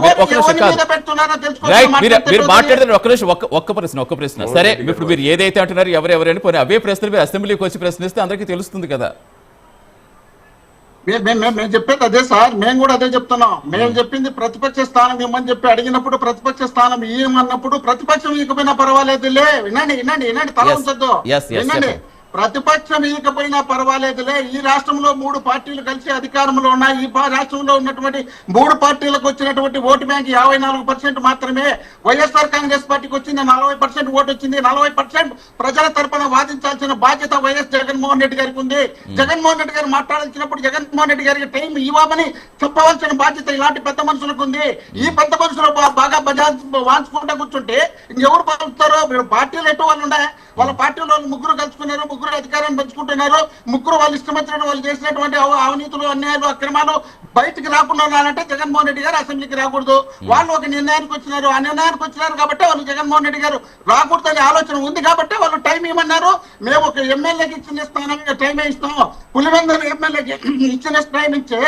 మీరు మాట్లాడితే ఒక్క ప్రశ్న సరే. ఇప్పుడు మీరు ఏదైతే అంటున్నారు ఎవరెవరని పోనీ అవే ప్రశ్నలు మీరు అసెంబ్లీకి వచ్చి ప్రశ్నిస్తే అందరికీ తెలుస్తుంది కదా. మేము చెప్పేది అదే సార్, మేము కూడా అదే చెప్తున్నాం. మేము చెప్పింది ప్రతిపక్ష స్థానం ఇవ్వమని చెప్పి అడిగినప్పుడు ప్రతిపక్ష స్థానం ఇవ్వమన్నప్పుడు ప్రతిపక్షం ఇకపోయినా పర్వాలేదులే, వినండి తల ఉంచొద్దు, వినండి. ప్రతిపక్షం ఇకపోయినా పర్వాలేదులే, ఈ రాష్ట్రంలో 3 పార్టీలు కలిసి అధికారంలో ఉన్నాయి. ఈ రాష్ట్రంలో ఉన్నటువంటి 3 పార్టీలకు వచ్చినటువంటి ఓటు బ్యాంక్ 54% మాత్రమే. వైఎస్ఆర్ కాంగ్రెస్ పార్టీకి వచ్చింది 40% ఓటు వచ్చింది. 40% ప్రజల తరపున వాదించాల్సిన బాధ్యత వైఎస్ జగన్మోహన్ రెడ్డి గారికి ఉంది. జగన్మోహన్ రెడ్డి గారు మాట్లాడాల్సినప్పుడు జగన్మోహన్ రెడ్డి గారికి టైం ఇవ్వమని చెప్పవలసిన బాధ్యత ఇలాంటి పెద్ద మనుషులకు ఉంది. ఈ పెద్ద మనుషులు బాగా వాంచుకుంటూ కూర్చుంటే ఇంకెవరు పంపుతారో? పార్టీలు ఎటు వాళ్ళు ఉన్నాయి, వాళ్ళ పార్టీలో 3 కలుసుకున్నారు, 3 అధికారాన్ని పంచుకుంటున్నారు, 3 వాళ్ళు ఇష్టం వచ్చినట్టు వాళ్ళు చేసినటువంటి అవినీతులు, అన్యాయాలు, అక్రమాలు బయటికి రాకుండా ఉండాలంటే జగన్మోహన్ రెడ్డి గారు అసెంబ్లీకి రాకూడదు. వాళ్ళు ఒక నిర్ణయానికి వచ్చినారు, ఆ నిర్ణయానికి వచ్చినారు కాబట్టి వాళ్ళు జగన్మోహన్ రెడ్డి గారు రాకూడదనే ఆలోచన ఉంది కాబట్టి వాళ్ళు టైం ఇవ్వమన్నారు. మేము ఒక ఎమ్మెల్యేకి ఇచ్చిన స్థానం టైమే ఇస్తాం. పులివెందుల ఎమ్మెల్యేకి ఇచ్చిన టైం ఇచ్చే,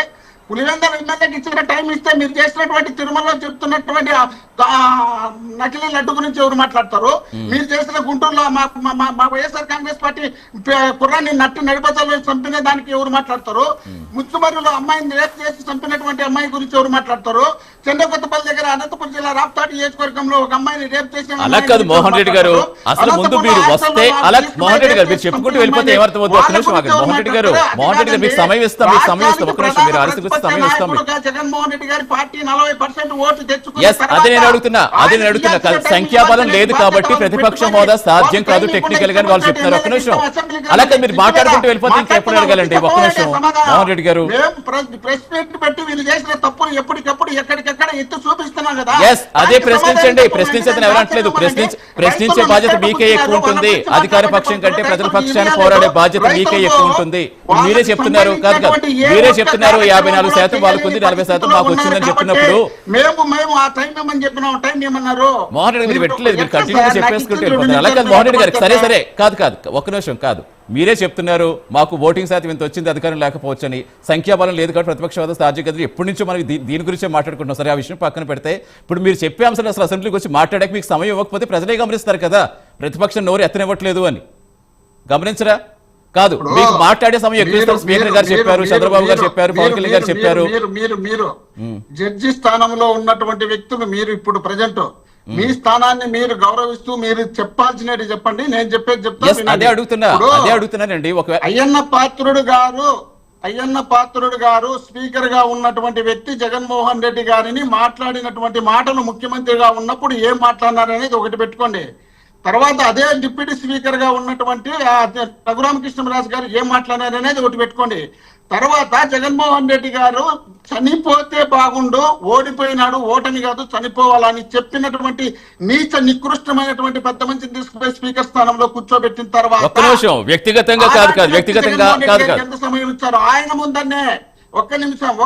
పులివెందుల ఎమ్మెల్యేకి ఇచ్చిన టైం ఇస్తే మీరు చేసినటువంటి తిరుమలలో చెప్తున్నటువంటి నకిలీ లడ్డు గురించి ఎవరు మాట్లాడతారు? మీరు చేసిన గుంటూరులో మా వైఎస్ఆర్ కాంగ్రెస్ పార్టీ కుర్రాన్ని నడిపచాలు చంపిన దానికి ఎవరు మాట్లాడతారు? ముచ్చుమర్రులో అమ్మాయిని రేపు చేసి చంపినటువంటి అమ్మాయి గురించి ఎవరు మాట్లాడతారు? చెన్నకొత్తపల్లి దగ్గర అనంతపురం జిల్లా రాప్తాడు నియోజకవర్గంలో ఒక అమ్మాయిని రేపు చేసిన అలా కాదు మోహన్ రెడ్డి గారు, అసలు ముందు మీరు వస్తే అలా మోహన్ రెడ్డి గారు మీరు చెప్పుకుంటూ వెళ్ళిపోతే ఏమర్థమవుతుంది? ఒక్క నిమిషం ఆగండి మోహన్ రెడ్డి గారు, మీకు సమయం ఇస్తాం ఒక్క నిమిషం మీరు ఆలోచించి సమయం ఇస్తాం. జగన్మోహన్ రెడ్డి గారి పార్టీ 40% ఓట్లు తెచ్చుకుని అదే నేను అడుగుతున్నా సంఖ్యాబలం లేదు కాబట్టి ప్రతిపక్ష హోదా సాధ్యం కాదు టెక్నికల్ గా వాళ్ళు చెప్తున్నారు. ఒక్క నిమిషం అలా కాదు మీరు మాట్లాడుకుంటూ వెళ్ళిపోతే ఇంకెప్పుడు అడగాలండి? ఒక్క నిమిషం మోహన్ రెడ్డి గారు, ప్రెస్ మీట్ పెట్టి వీళ్ళు చేసిన తప్పులు ఎప్పటికప్పుడు ఎక్కడికెక్కడ ఎత్తు చూపిస్తున్నాం కదా. అదే ప్రశ్నించండి, ప్రశ్నించదని ఎవరంటలేదు. ప్రశ్నించే బాధ్యత మీకే ఎక్కువ ఉంటుంది. అధికార పక్షం కంటే ప్రజల పక్షాన్ని పోరాడే బాధ్యత మీకే ఎక్కువ ఉంటుంది. మీరే చెప్తున్నారు కాదు కాదు, మీరే చెప్తున్నారు 54% వాళ్ళకు ఉంది, 40% మాకు వచ్చిందని చెప్పినప్పుడు మేము ఆ టైం ఏమని చెప్పినాం, టైం ఏమన్నారు? మోహన్ రెడ్డి మీరు పెట్టలేదు, మీరు కంటిన్యూ చెప్పేసుకుంటూ వెళ్ళిపోతారు. అలా కాదు మోహన్ రెడ్డి గారికి, సరే కాదు ఒక్క నిమిషం కాదు, మీరే చెప్తున్నారు మాకు ఓటింగ్ శాతం ఇంత వచ్చింది, అధికారం లేకపోవచ్చు అని. సంఖ్యాబలం లేదు కాబట్టి ప్రతిపక్ష హోదా సాధ్యం కదా. ఎప్పటి నుంచో మనకి దీని గురించే మాట్లాడుకుంటున్నాం. సరే ఆ విషయం పక్కన పెడితే ఇప్పుడు మీరు చెప్పే అంశాలు అసలు అసెంబ్లీకి వచ్చి మాట్లాడక మీకు సమయం ఇవ్వకపోతే ప్రజలే గమనిస్తారు కదా ప్రతిపక్షం నోరు ఎత్తనివ్వట్లేదు అని. గమనించరా? కాదు, మీకు మాట్లాడే సమయం ఎక్కువ ఇస్తారు. స్పీకర్ గారు చెప్పారు, చంద్రబాబు గారు చెప్పారు, పవన్ కళ్యాణ్ గారు చెప్పారు. మీరు జడ్జి స్థానంలో ఉన్నటువంటి వ్యక్తులు మీరు ఇప్పుడు ప్రజెంట్ మీ స్థానాన్ని మీరు గౌరవిస్తూ మీరు చెప్పాల్సినది చెప్పండి, నేను చెప్పేది చెప్తాను. అదే అడుగుతున్నానండి. అయ్యన్న పాత్రుడు గారు స్పీకర్ గా ఉన్నటువంటి వ్యక్తి జగన్మోహన్ రెడ్డి గారిని మాట్లాడినటువంటి మాటలు ముఖ్యమంత్రిగా ఉన్నప్పుడు ఏం మాట్లాడినారనేది ఒకటి పెట్టుకోండి. తర్వాత అదే డిప్యూటీ స్పీకర్ గా ఉన్నటువంటి రఘురామకృష్ణరాజు గారు ఏం మాట్లాడారనేది ఒకటి పెట్టుకోండి. తర్వాత జగన్మోహన్ రెడ్డి గారు చనిపోతే బాగుండు, ఓడిపోయినాడు, ఓటమి కాదు చనిపోవాలని చెప్పినటువంటి నీచ నికృష్టమైనటువంటి పెద్ద మంచిని తీసుకుపోయి స్పీకర్ స్థానంలో కూర్చోబెట్టిన తర్వాత వ్యక్తిగతంగా ఎంత సమయం ఇచ్చారు ఆయన ముందన్నే. ఒక్క నిమిషం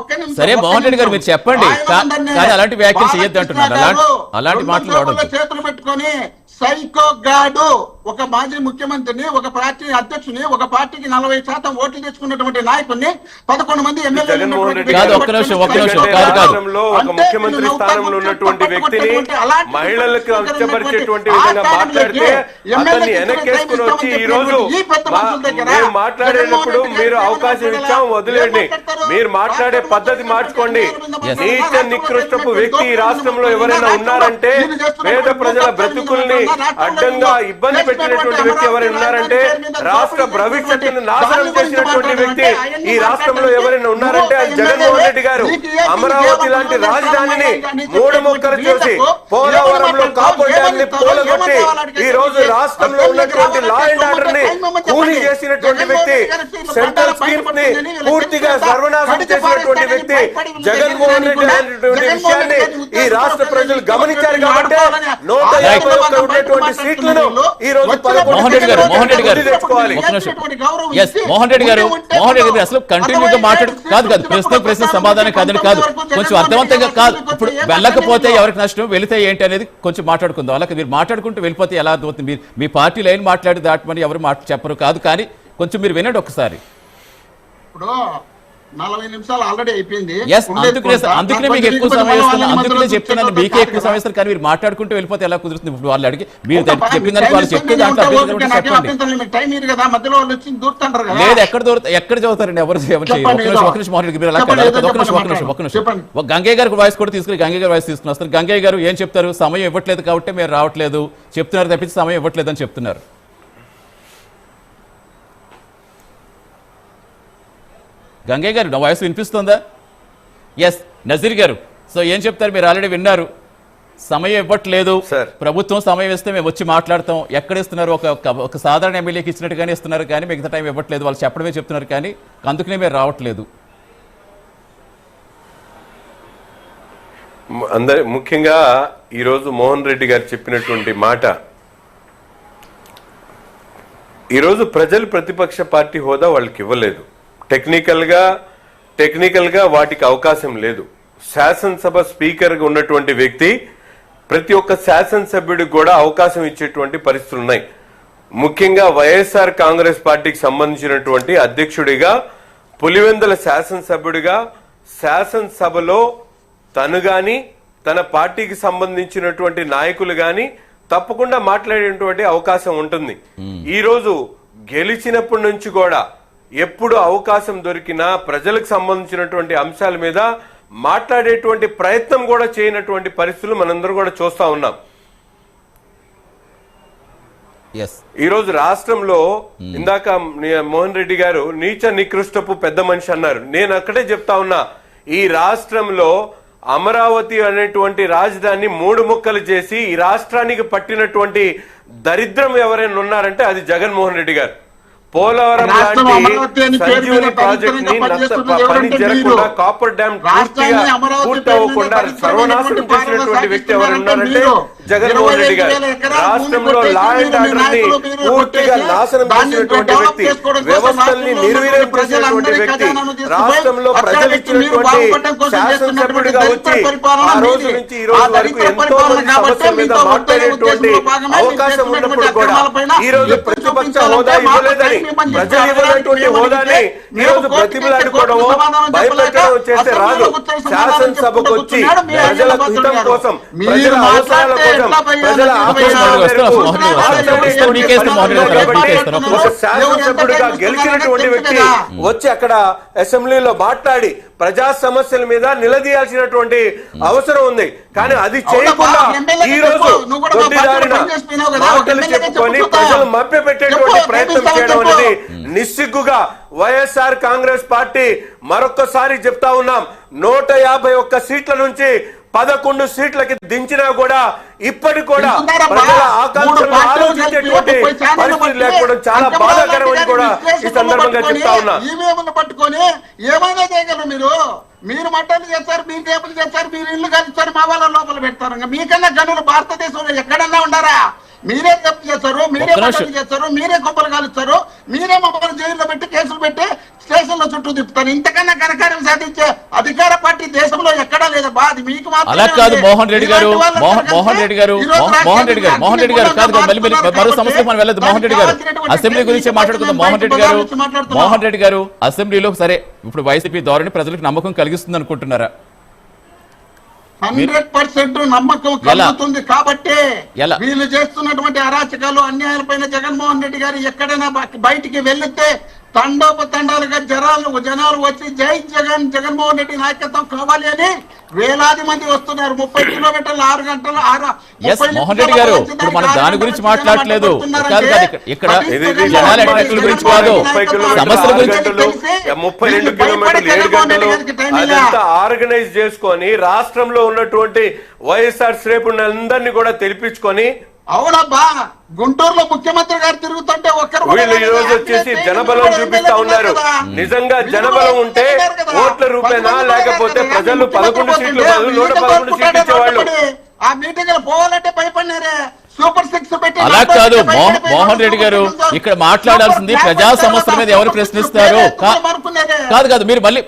సరే మోహన్ రెడ్డి గారు మీరు చెప్పండి, కానీ అలాంటి వ్యాఖ్యలు చేయొద్దు అంటున్నారు. అలాంటి మాటలు చేతులు పెట్టుకొని సైకో గాడు ఒక మాజీ ముఖ్యమంత్రిని, ఒక పార్టీ అధ్యక్షుని, ఒక పార్టీకి 40% ఓట్లు తెచ్చుకున్నటువంటి నాయకుడిని 11 మంది ఎమ్మెల్యేలు ముఖ్యమంత్రి స్థానంలో ఉన్నటువంటి వ్యక్తిని మహిళలకు అచ్చపరిచేటువంటి విధంగా మాట్లాడితే అతన్ని వెనక్కేసుకుని వచ్చి ఈ రోజు మేము మాట్లాడేటప్పుడు మీరు అవకాశం ఇచ్చాం వదిలేండి, మీరు మాట్లాడే పద్ధతి మార్చుకోండి. నీచ నికృష్టపు వ్యక్తి ఈ రాష్ట్రంలో ఎవరైనా ఉన్నారంటే, పేద ప్రజల బ్రతుకుల్ని అడ్డంగా ఇబ్బంది పెట్టినటువంటి వ్యక్తి ఎవరైనా ఉన్నారంటే, రాష్ట్ర భవిష్యత్తును నాశనం చేసినటువంటి వ్యక్తి ఈ రాష్ట్రంలో ఎవరైనా ఉన్నారంటే అది జగన్మోహన్ రెడ్డి గారు. అమరావతి లాంటి రాజధానిని 3 ముక్కలు చేసి పోలవరంలో కాపు డ్యాన్ని పూలగొట్టి ఈ రోజు రాష్ట్రంలో ఉన్నటువంటి లా అండ్ ఆర్డర్ ని కూలీ చేసినటువంటి వ్యక్తి, సెంట్రల్ స్కీమ్స్ ని పూర్తిగా సర్వనాశనం చేసినటువంటి వ్యక్తి జగన్మోహన్ రెడ్డి అనేటువంటి విషయాన్ని ఈ రాష్ట్ర ప్రజలు గమనించారు. కాబట్టి 151 ఉన్నటువంటి సీట్లను ఈ రోజు మోహన్ రెడ్డి గారు అసలు కంటిన్యూగా కాదు ప్రశ్న సమాధానం కాదని కాదు, కొంచెం అర్థవంతంగా కాదు. ఇప్పుడు వెళ్ళకపోతే ఎవరికి నష్టం, వెళితే ఏంటి అనేది కొంచెం మాట్లాడుకుందాం. అలాగే మీరు మాట్లాడుకుంటూ వెళ్ళిపోతే ఎలా అర్థమవుతుంది? మీరు మీ పార్టీ లైన్ మాట్లాడి దాటమని ఎవరు చెప్పరు కాదు, కానీ కొంచెం మీరు వినండి ఒకసారి. ఇప్పుడు 40 నిమిషాలు ఆల్రెడీ అయిపోయింది. అందుకనే మీకు ఎక్కువ సమయం ఇస్తున్నాను, అందుకనే చెప్తున్నాను మీకే ఎక్కువ సమయం ఇస్తారు. కానీ మీరు మాట్లాడుకుంటూ వెళ్ళిపోతే ఎలా కుదురుతుంది? ఇప్పుడు వాళ్ళు అడిగి మీరు చెప్పిన దానికి వాళ్ళు చెప్తే దాంట్లో లేదు. ఎక్కడ చదువుతారండి ఎవరు? గంగయ్య గారికి వాయిస్ కూడా తీసుకుని గంగయ్య గారు వాయిస్ తీసుకుని వస్తారు. గంగయ్య గారు ఏం చెప్తారు? సమయం ఇవ్వట్లేదు కాబట్టి మీరు రావట్లేదు చెప్తున్నారు తప్పించి సమయం ఇవ్వట్లేదు అని చెప్తున్నారు. గంగయ్య గారు నా వాయిస్ వినిపిస్తుందా? ఎస్. నజీర్ గారు సో ఏం చెప్తారు? మీరు ఆల్రెడీ విన్నారు, సమయం ఇవ్వట్లేదు, ప్రభుత్వం సమయం ఇస్తే మేము వచ్చి మాట్లాడతాం. ఎక్కడ ఇస్తున్నారు? ఒక సాధారణ ఎమ్మెల్యేకి ఇచ్చినట్టుగానే ఇస్తున్నారు, కానీ మిగతా టైం ఇవ్వట్లేదు. వాళ్ళు చెప్పడమే చెప్తున్నారు, కానీ అందుకనే మీరు రావట్లేదు. ముఖ్యంగా ఈరోజు మోహన్ రెడ్డి గారు చెప్పినటువంటి మాట, ఈరోజు ప్రజలు ప్రతిపక్ష పార్టీ హోదా వాళ్ళకి ఇవ్వలేదు. టెక్నికల్ గా వాటికి అవకాశం లేదు. శాసనసభ స్పీకర్ గా ఉన్నటువంటి వ్యక్తి ప్రతి ఒక్క శాసనసభ్యుడికి కూడా అవకాశం ఇచ్చేటువంటి పరిస్థితులు ఉన్నాయి. ముఖ్యంగా వైఎస్ఆర్ కాంగ్రెస్ పార్టీకి సంబంధించినటువంటి అధ్యక్షుడిగా, పులివెందుల శాసనసభ్యుడిగా శాసనసభలో తను గాని తన పార్టీకి సంబంధించినటువంటి నాయకులు గాని తప్పకుండా మాట్లాడేటువంటి అవకాశం ఉంటుంది. ఈ రోజు గెలిచినప్పటి నుంచి కూడా ఎప్పుడు అవకాశం దొరికినా ప్రజలకు సంబంధించినటువంటి అంశాల మీద మాట్లాడేటువంటి ప్రయత్నం కూడా చేయనటువంటి పరిస్థితులు మనందరూ కూడా చూస్తా ఉన్నాం. ఈరోజు రాష్ట్రంలో ఇందాక మోహన్ రెడ్డి గారు నీచ నికృష్టపు పెద్ద మనిషి అన్నారు. నేను అక్కడే చెప్తా ఉన్నా, ఈ రాష్ట్రంలో అమరావతి అనేటువంటి రాజధాని 3 ముక్కలు చేసి ఈ రాష్ట్రానికి పట్టినటువంటి దరిద్రం ఎవరైనా ఉన్నారంటే అది జగన్మోహన్ రెడ్డి గారు. పోలవరం లాంటి సంజీవని ప్రాజెక్ట్ ని పని జరగకుండా, కాపర్ డ్యామ్ పూర్తవ్వకుండా సర్వనాశనం చేసినటువంటి వ్యక్తి ఎవరు ఉన్నారంటే జగన్మోహన్ రెడ్డి గారు. రాష్ట్రంలో లా అండ్ ఆర్డర్ ని పూర్తిగా నాశనం చేసినటువంటి వ్యక్తి, వ్యవస్థల్ని నిర్వీర్యం చేసినటువంటి వ్యక్తి, రాష్ట్రంలో ప్రజలు ఇచ్చినటువంటి శాసనసభ్యుడిగా వచ్చి ఆ రోజు నుంచి ఈ రోజు వరకు ఎంతో మంది సమస్యల మీద మాట్లాడేటువంటి అవకాశం ఉన్నప్పుడు కూడా ఈ రోజు ప్రతిపక్ష హోదా ఇవ్వలేదని ప్రజలు ఇవ్వనటువంటి హోదాని ఈ రోజు బ్రతిమలాడుకోవడమో భయపెట్టడం చేస్తే రాదు. శాసనసభకు వచ్చి ప్రజల హితం కోసం, ప్రజల అవసరాల కోసం, ప్రజల శాసనసభ్యుడిగా గెలిచినటువంటి వ్యక్తి వచ్చి అక్కడ అసెంబ్లీలో మాట్లాడి ప్రజా సమస్యల మీద నిలదీయాల్సినటువంటి అవసరం ఉంది. కానీ అది చేయకుండా ఈ రోజు దొడ్డిదారిన మాటలు చెప్పుకొని ప్రజలు మభ్యపెట్టేటువంటి ప్రయత్నం చేయడం అనేది నిస్సిగ్గుగా వైఎస్ఆర్ కాంగ్రెస్ పార్టీ మరొక్కసారి చెప్తా ఉన్నాం, 151 సీట్ల నుంచి 11 సీట్లకి దించినా కూడా ఇప్పటికి కూడా ప్రజల ఆకాంక్షలను ఆలోచించేటువంటి పరిస్థితి లేకపోవడం చాలా బాధాకరమని కూడా ఈ సందర్భంగా చెప్తా ఉన్నా. పట్టుకొని ఏమైనా చేయగలరు మీరు మట్టలు చేస్తారు, మీరు టేపులు చేస్తారు, మీరు ఇల్లు కలుస్తారు, మా వాళ్ళ లోపల పెడతారు. మీకన్నా గనులు భారతదేశంలో ఎక్కడన్నా ఉండారా? మీరే తప్పు చేస్తారు, మీరే మట్టలు చేస్తారు, మీరే గొప్పలు కాలుస్తారు, మీరే మమ్మల్ని జైల్లో పెట్టి కేసులు పెట్టి స్టేషన్ల చుట్టూ తిప్పుతారు. ఇంతకన్నా ఘనకార్యం సాధించే అధికార పార్టీ దేశంలో ఎక్కడా లేదబ్బా. అది మీకు అలా కాదు మోహన్ రెడ్డి గారు కాదు, మరో సమస్య మనం వెళ్ళదు. మోహన్ రెడ్డి గారు అసెంబ్లీ గురించి మాట్లాడుకుందాం. మోహన్ రెడ్డి గారు అసెంబ్లీలో సరే ఇప్పుడు వైసీపీ ధోరణి ప్రజలకు నమ్మకం కలిగిస్తుంది అనుకుంటున్నారా? 100% నమ్మకం కలుగుతుంది. కాబట్టి వీళ్ళు చేస్తున్నటువంటి అరాచకాలు, అన్యాయాలపైన జగన్మోహన్ రెడ్డి గారు ఎక్కడైనా బయటికి వెళ్తే తండోపతండాలుగా జనాలు వచ్చి జై జగన్, జగన్మోహన్ రెడ్డి నాయకత్వం కావాలి అని వేలాది మంది వస్తున్నారు. 30 కిలోమీటర్లు 6 గంటలు మోహన్ రెడ్డి గారు ఇప్పుడు మనం దాని గురించి మాట్లాడలేదు. ఇక్కడ జనాల ఎట్ల గురించి కాదు, సమస్యల గురించి. 32 కిలోమీటర్లు 7 గంటలు అదంతా ఆర్గనైజ్ చేసుకొని రాష్ట్రంలో ఉన్నటువంటి వైఎస్ఆర్ శ్రేణులందరినీ కూడా తెలిపించుకొని, అవునబ్బా గుంటూరులో ముఖ్యమంత్రి గారు తిరుగుతుంటే వీళ్ళు ఈ రోజు వచ్చేసి జనబలం చూపిస్తా ఉన్నారు. నిజంగా జనబలం ఉంటే ఓట్ల రూపేనా, లేకపోతే ప్రజలు 11 సీట్లు 111 సీట్లు ఇచ్చేవాళ్ళు. ఆ మీటింగ్ పోవాలంటే భయపడినారే. సూపర్ 6 పెట్టి అలా కాదు మోహన్ రెడ్డి గారు, ఇక్కడ మాట్లాడాల్సింది ప్రజా సమస్యల మీద ఎవరు ప్రశ్నిస్తారు కాదు. మీరు మళ్ళీ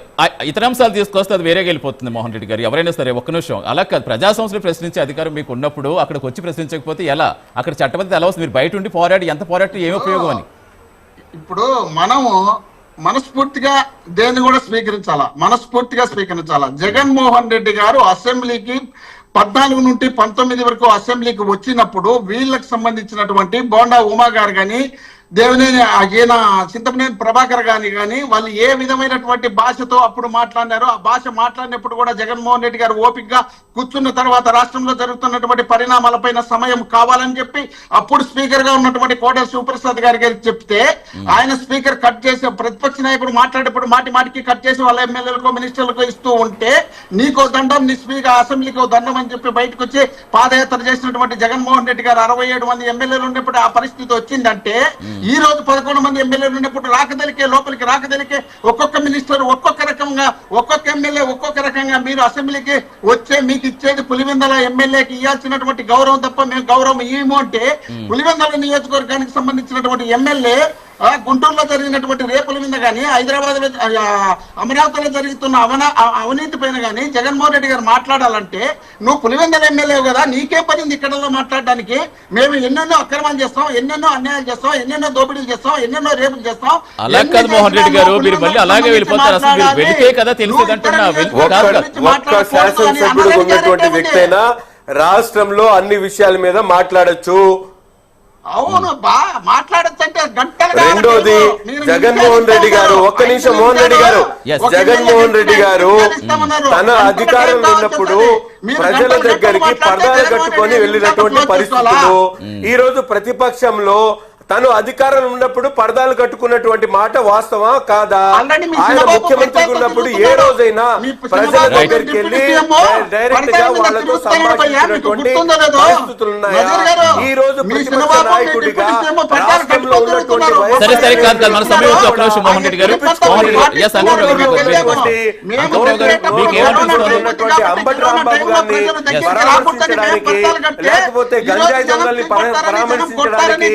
ఇతర అంశాలు తీసుకొస్తే అది వేరేగా వెళ్ళిపోతుంది. మోహన్ రెడ్డి గారు ఎవరైనా సరే ఒక్క నిమిషం, అలా కాదు. ప్రజా సమస్యలు ప్రశ్నించే అధికారం మీకు ఉన్నప్పుడు అక్కడికి వచ్చి ప్రశ్నించకపోతే ఎలా? అక్కడ చట్టబద్ధత ఎలా వస్తుంది? మీరు బయట ఉండి పోరాడి ఎంత పోరాటం ఏమి ఉపయోగం అని. ఇప్పుడు మనము మనస్ఫూర్తిగా దేన్ని కూడా మనస్ఫూర్తిగా స్వీకరించాలా. జగన్మోహన్ రెడ్డి గారు అసెంబ్లీకి 14 నుండి 19 వరకు అసెంబ్లీకి వచ్చినప్పుడు వీళ్ళకి సంబంధించినటువంటి బోండా ఉమా గారు కానీ, దేవినేని ఈయన చింతమనేని ప్రభాకర్ కానీ వాళ్ళు ఏ విధమైనటువంటి భాషతో అప్పుడు మాట్లాడినారో ఆ భాష మాట్లాడినప్పుడు కూడా జగన్మోహన్ రెడ్డి గారు ఓపికగా కూర్చున్న తర్వాత రాష్ట్రంలో జరుగుతున్నటువంటి పరిణామాలపైన సమయం కావాలని చెప్పి అప్పుడు స్పీకర్ గా ఉన్నటువంటి కోటేశ్వర శివప్రసాద్ గారికి చెప్తే ఆయన స్పీకర్ కట్ చేసి ప్రతిపక్ష నాయకుడు మాట్లాడేప్పుడు మాటికి కట్ చేసి వాళ్ళ ఎమ్మెల్యేలకు మినిస్టర్లకు ఇస్తూ ఉంటే నీకో దండం, నీ స్పీకర్ అసెంబ్లీకి దండం అని చెప్పి బయటకు వచ్చి పాదయాత్ర చేసినటువంటి జగన్మోహన్ రెడ్డి గారు 67 మంది ఎమ్మెల్యేలు ఉన్నప్పుడు ఆ పరిస్థితి వచ్చిందంటే, ఈ రోజు 11 మంది ఎమ్మెల్యేలు ఉన్నప్పుడు లోపలికి రాకదలికే ఒక్కొక్క మినిస్టర్ ఒక్కొక్క రకంగా, ఒక్కొక్క ఎమ్మెల్యే ఒక్కొక్క రకంగా మీరు అసెంబ్లీకి వచ్చే మీకు ఇచ్చేది పులివెందుల ఎమ్మెల్యేకి ఇవ్వాల్సినటువంటి గౌరవం తప్ప మేము గౌరవం ఇవ్వము అంటే, పులివెందుల నియోజకవర్గానికి సంబంధించినటువంటి ఎమ్మెల్యే గుంటూరులో జరిగినటువంటి రేపుల మీద కానీ, హైదరాబాద్ లో అమరావతిలో జరుగుతున్న అవినీతి పైన కానీ జగన్మోహన్ రెడ్డి గారు మాట్లాడాలంటే నువ్వు పులివెందుల ఎమ్మెల్యే కదా, నీకే పడింది ఇక్కడలో మాట్లాడడానికి. మేము ఎన్నెన్నో అక్రమాలు చేస్తాం, ఎన్నెన్నో అన్యాయాలు చేస్తాం, ఎన్నెన్నో దోపిడీలు చేస్తాం, ఎన్నెన్నో రేపులు చేస్తాం. అలా కాదు మోహన్ రెడ్డి గారు, మీరు మళ్ళీ అలాగే వెళ్ళిపోతారు. అసలు మీరు వెళితే కదా తెలిసేదంటున్నా. ఒక్క శాసనసభ్యుడు ఉన్నటువంటి వ్యక్తి అయినా రాష్ట్రంలో అన్ని విషయాల మీద మాట్లాడొచ్చు. అవును మాట్లాడచ్చంటే గంటలు. రెండోది జగన్మోహన్ రెడ్డి గారు, ఒక్క నిమిషం మోహన్ రెడ్డి గారు, జగన్మోహన్ రెడ్డి గారు తన అధికారంలో ఉన్నప్పుడు ప్రజల దగ్గరికి పరదాలు కట్టుకొని వెళ్ళినటువంటి పరిస్థితులు, ఈ రోజు ప్రతిపక్షంలో తను అధికారంలో ఉన్నప్పుడు పరదాలు కట్టుకున్నటువంటి మాట వాస్తవా కాదా? ఆయన ముఖ్యమంత్రి ఉన్నప్పుడు ఏ రోజైనా ప్రజల దగ్గరికి వెళ్ళి డైరెక్ట్ గా వాళ్ళతో సంభాషించినటువంటి పరిస్థితులు ఉన్నాయా? ఈ రోజు ప్రతిపక్ష నాయకుడిగా రాష్ట్రంలో ఉన్నటువంటి అంబటి రాంబాబు గారిని పరామర్శించడానికి, లేకపోతే గంజాయి దొంగల్ని పరామర్శించడానికి,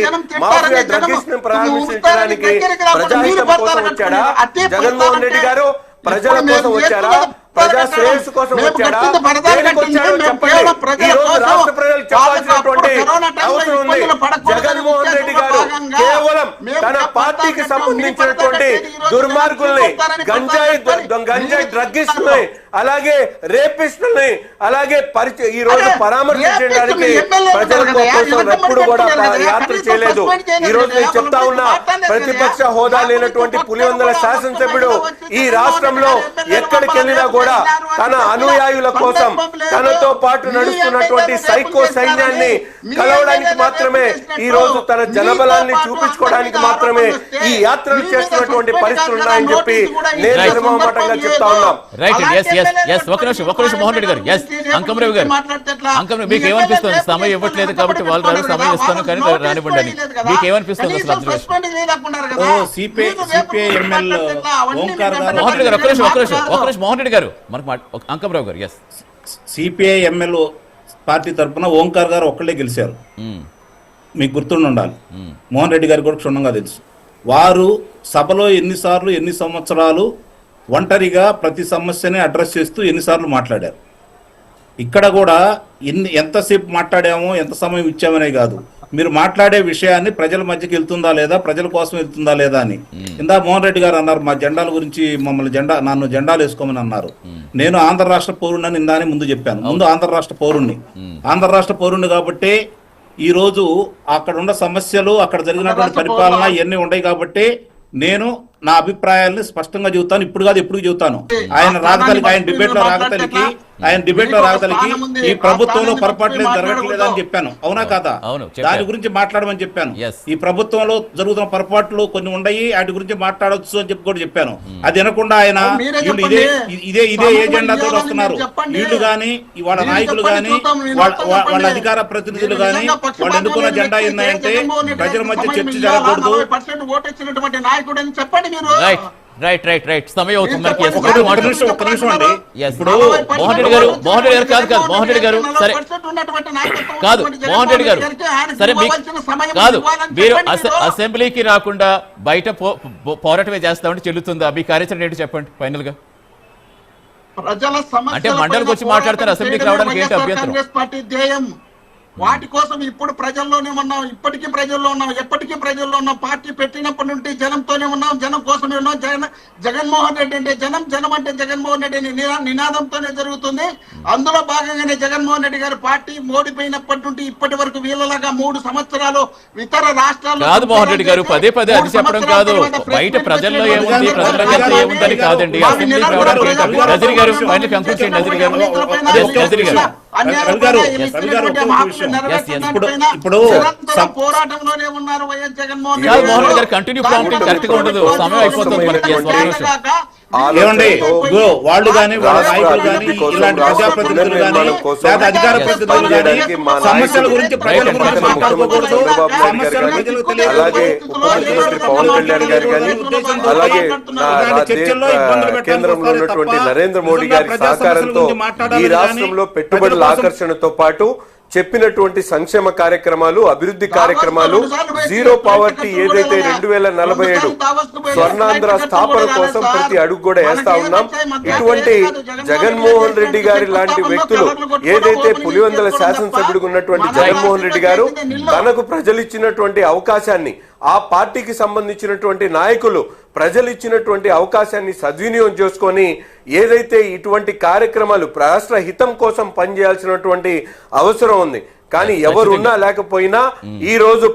డ్రగ్స్ పరామర్శించడానికి ప్రజాహితం కోసం వచ్చాడా జగన్మోహన్ రెడ్డి గారు? ప్రజల కోసం వచ్చారా? ప్రజా శ్రేయస్సు కోసం వచ్చాడా? చెప్పండి. ఈ రోజు రాష్ట్ర ప్రజలు చెప్పాల్సినటువంటి అవసరం ఉంది. జగన్మోహన్ రెడ్డి గారు కేవలం తన పార్టీకి సంబంధించినటువంటి దుర్మార్గుల్ని, గంజాయి డ్రగ్గిస్టుల్ని, అలాగే రేపిస్టుల్ని, అలాగే ఈ రోజు పరామర్శించడానికి ప్రజల కోసం ఎప్పుడు కూడా యాత్ర చేయలేదు. ఈ రోజు నేను చెప్తా ఉన్నా, ప్రతిపక్ష హోదా లేనటువంటి పులివెందుల శాసనసభ్యుడు ఈ రాష్ట్రంలో ఎక్కడికి వెళ్ళినా కూడా తన అనుయాయుల కోసం, తనతో పాటు నడుస్తున్నటువంటి సైకో సైన్యాన్ని కలవడానికి మాత్రమే, ఈ రోజు తన జనబలాన్ని చూపించుకోవడానికి మాత్రమే ఈ యాత్రలు చేస్తున్నటువంటి పరిస్థితులు ఉన్నాయని చెప్పి నేను నిర్మమాటంగా చెప్తా ఉన్నాం. ఒక నిమిషం మోహన్ రెడ్డి గారు. అంకమరావు గారు, మీకు ఏమనిపిస్తుంది? సమయం ఇవ్వట్లేదు కాబట్టి వాళ్ళు రాదు, సమయం ఇస్తాను కానీ రానివ్వండి. మీకు ఏమనిపిస్తుంది? మోహన్ రెడ్డి గారు ఒక నిమిషం మోహన్ రెడ్డి గారు, మనకు అంకమరావు గారు. సిపిఐ ఎమ్మెల్యే పార్టీ తరఫున ఓంకార్ గారు ఒక్కళ్ళే గెలిచారు, మీకు గుర్తుండి ఉండాలి. మోహన్ రెడ్డి గారికి కూడా క్షుణ్ణంగా తెలుసు. వారు సభలో ఎన్ని సంవత్సరాలు ఒంటరిగా ప్రతి సమస్యని అడ్రస్ చేస్తూ ఎన్నిసార్లు మాట్లాడారు. ఇక్కడ కూడా ఎంతసేపు మాట్లాడామో, ఎంత సమయం ఇచ్చామనే కాదు, మీరు మాట్లాడే విషయాన్ని ప్రజల మధ్యకి వెళ్తుందా లేదా, ప్రజల కోసం వెళ్తుందా లేదా అని. ఇందా మోహన్ రెడ్డి గారు అన్నారు, మా జెండాల గురించి నన్ను జెండాలు వేసుకోమని అన్నారు. నేను ఆంధ్ర రాష్ట్ర పౌరుణ్ణి ఇందానే ముందు చెప్పాను. ముందు ఆంధ్ర రాష్ట్ర పౌరుణ్ణి కాబట్టి ఈ రోజు అక్కడ ఉన్న సమస్యలు, అక్కడ జరిగినటువంటి పరిపాలన ఇవన్నీ ఉన్నాయి కాబట్టి నేను నా అభిప్రాయాల్ని స్పష్టంగా చెబుతాను. ఇప్పుడు కాదు, ఎప్పుడు చెబుతాను. ఆయన డిబేట్ లో రాగతలికి ఈ ప్రభుత్వంలో పొరపాట్లు జరగట్లేదు అని చెప్పాను. అవునా కాదా? దాని గురించి మాట్లాడమని చెప్పాను. ఈ ప్రభుత్వంలో జరుగుతున్న పొరపాట్లు కొన్ని ఉన్నాయి, వాటి గురించి మాట్లాడవచ్చు అని చెప్పి కూడా చెప్పాను. అది వినకుండా ఆయన ఇదే ఏజెండాతో వస్తున్నారు. వీళ్ళు గాని, వాళ్ళ నాయకులు గాని, వాళ్ళ అధికార ప్రతినిధులు గాని, వాళ్ళు ఎన్నుకున్న జెండా ఏంటంటే ప్రజల మధ్య చర్చ జరగకూడదు. రైట్ సమయం అవుతుంది. ఒక్క నిమిషం అండి. ఇప్పుడు మోహన్ రెడ్డి గారు కాదు మోహన్ రెడ్డి గారు సరే కాదు మోహన్ రెడ్డి గారు సరే కాదు, మీరు అసెంబ్లీకి రాకుండా బయట పోరాటమే చేస్తామంటే చెల్లుతుందా? మీ కార్యాచరణ ఏంటి చెప్పండి ఫైనల్ గా. అంటే మండలికి వచ్చి మాట్లాడతారు, అసెంబ్లీకి రావడానికి ఏంటి అభ్యంతరం? వాటి కోసం ఇప్పుడు ప్రజల్లోనే ఉన్నాం, ఇప్పటికీ ప్రజల్లో ఉన్నాం, ఎప్పటికీ ప్రజల్లో ఉన్నాం. పార్టీ పెట్టినప్పటి నుండి జనంతోనే ఉన్నాం, జనం కోసమే ఉన్నాం. జగన్మోహన్ రెడ్డి అంటే జనం, జనం అంటే జగన్మోహన్ రెడ్డి నినాదంతోనే జరుగుతుంది. అందులో భాగంగానే జగన్మోహన్ రెడ్డి గారి పార్టీ ఓడిపోయినప్పటి నుండి ఇప్పటి వరకు వీళ్ళలాగా 3 సంవత్సరాలు ఇతర రాష్ట్రాల్లో కాదు. మోహన్ రెడ్డి గారు పదే అది చెప్పడం కాదు, బయట ప్రజల్లో ఏముంది, ప్రజల్లో ఏముందని కాదండి. అసెంబ్లీకి రావడానికి నజీర్ గారు ఫైనల్ కంక్లూడ్ చేయండి. నజీర్ గారు ఇప్పుడు పోరాటంలోనే ఉన్నారు వైఎస్ జగన్మోహన్ రెడ్డి గారు. కంటిన్యూ ప్రౌంటింగ్ కరెక్ట్ గా ఉండదు, సమయం అయిపోతుంది మనకి. ఏమండి, వాళ్ళు గాని, వాళ్ళ నాయకులు గాని, ఇలాంటి ప్రజాప్రతినిధులు గాని, లేదా అధికార ప్రతినిధులు గాని సమస్యల గురించి ప్రజల గురించి మాట్లాడుకోకూడదు. సమస్యలు ప్రజలకు అలాగే ముఖ్యమంత్రి పవన్ కళ్యాణ్ గారు కానీ, అలాగే కేంద్రంలో ఉన్నటువంటి నరేంద్ర మోడీ గారి సహకారంతో ఈ రాష్ట్రంలో పెట్టుబడుల ఆకర్షణతో పాటు చెప్పినటువంటి సంక్షేమ కార్యక్రమాలు, అభివృద్ధి కార్యక్రమాలు, జీరో పావర్టీ ఏదైతే 2047 స్వర్ణాంధ్ర స్థాపన కోసం ప్రతి అడుగు కూడా వేస్తా ఉన్నాం. ఇటువంటి జగన్మోహన్ రెడ్డి గారి లాంటి వ్యక్తులు, ఏదైతే పులివెందుల శాసనసభ్యుడిగా ఉన్నటువంటి జగన్మోహన్ రెడ్డి గారు తనకు ప్రజలు ఇచ్చినటువంటి అవకాశాన్ని, ఆ పార్టీకి సంబంధించినటువంటి నాయకులు ప్రజలు ఇచ్చినటువంటి అవకాశాన్ని సద్వినియోగం చేసుకొని ఏదైతే ఇటువంటి కార్యక్రమాలు రాష్ట్ర హితం కోసం పనిచేయాల్సినటువంటి అవసరం ఉంది. కానీ ఎవరున్నా లేకపోయినా ఈ రోజు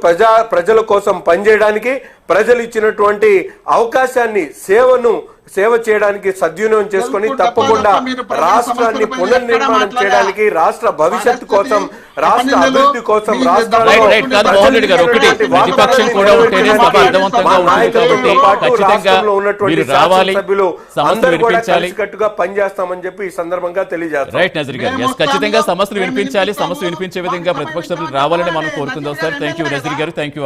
ప్రజల కోసం పనిచేయడానికి, ప్రజలు ఇచ్చినటువంటి అవకాశాన్ని, సేవ చేయడానికి సద్వినియోగం చేసుకొని తప్పకుండా రాష్ట్రాన్ని పునర్నిర్మాణం చేయడానికి, రాష్ట్ర భవిష్యత్తు కోసం, రాష్ట్ర అభివృద్ధి కోసం, రాష్ట్రంలో ఉన్నటువంటి సభ్యులు అందరూ కూడా కలిసికట్టుగా పనిచేస్తామని చెప్పి ఈ సందర్భంగా తెలియజేస్తారు. ఖచ్చితంగా సమస్యలు వినిపించాలి, సమస్యలు వినిపించే విధంగా ప్రతిపక్ష సభ్యులు రావాలని మనం కోరుకుందాం సార్. థ్యాంక్ యూ నజీర్ గారు, థ్యాంక్ యూ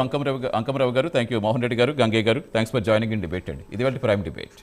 అంకమరావు గారు, థ్యాంక్ యూ మోహన్ రెడ్డి గారు, గంగయ్య గారు, thanks for joining in debate అండి. ఇది ప్రైమ్ డిబేట్.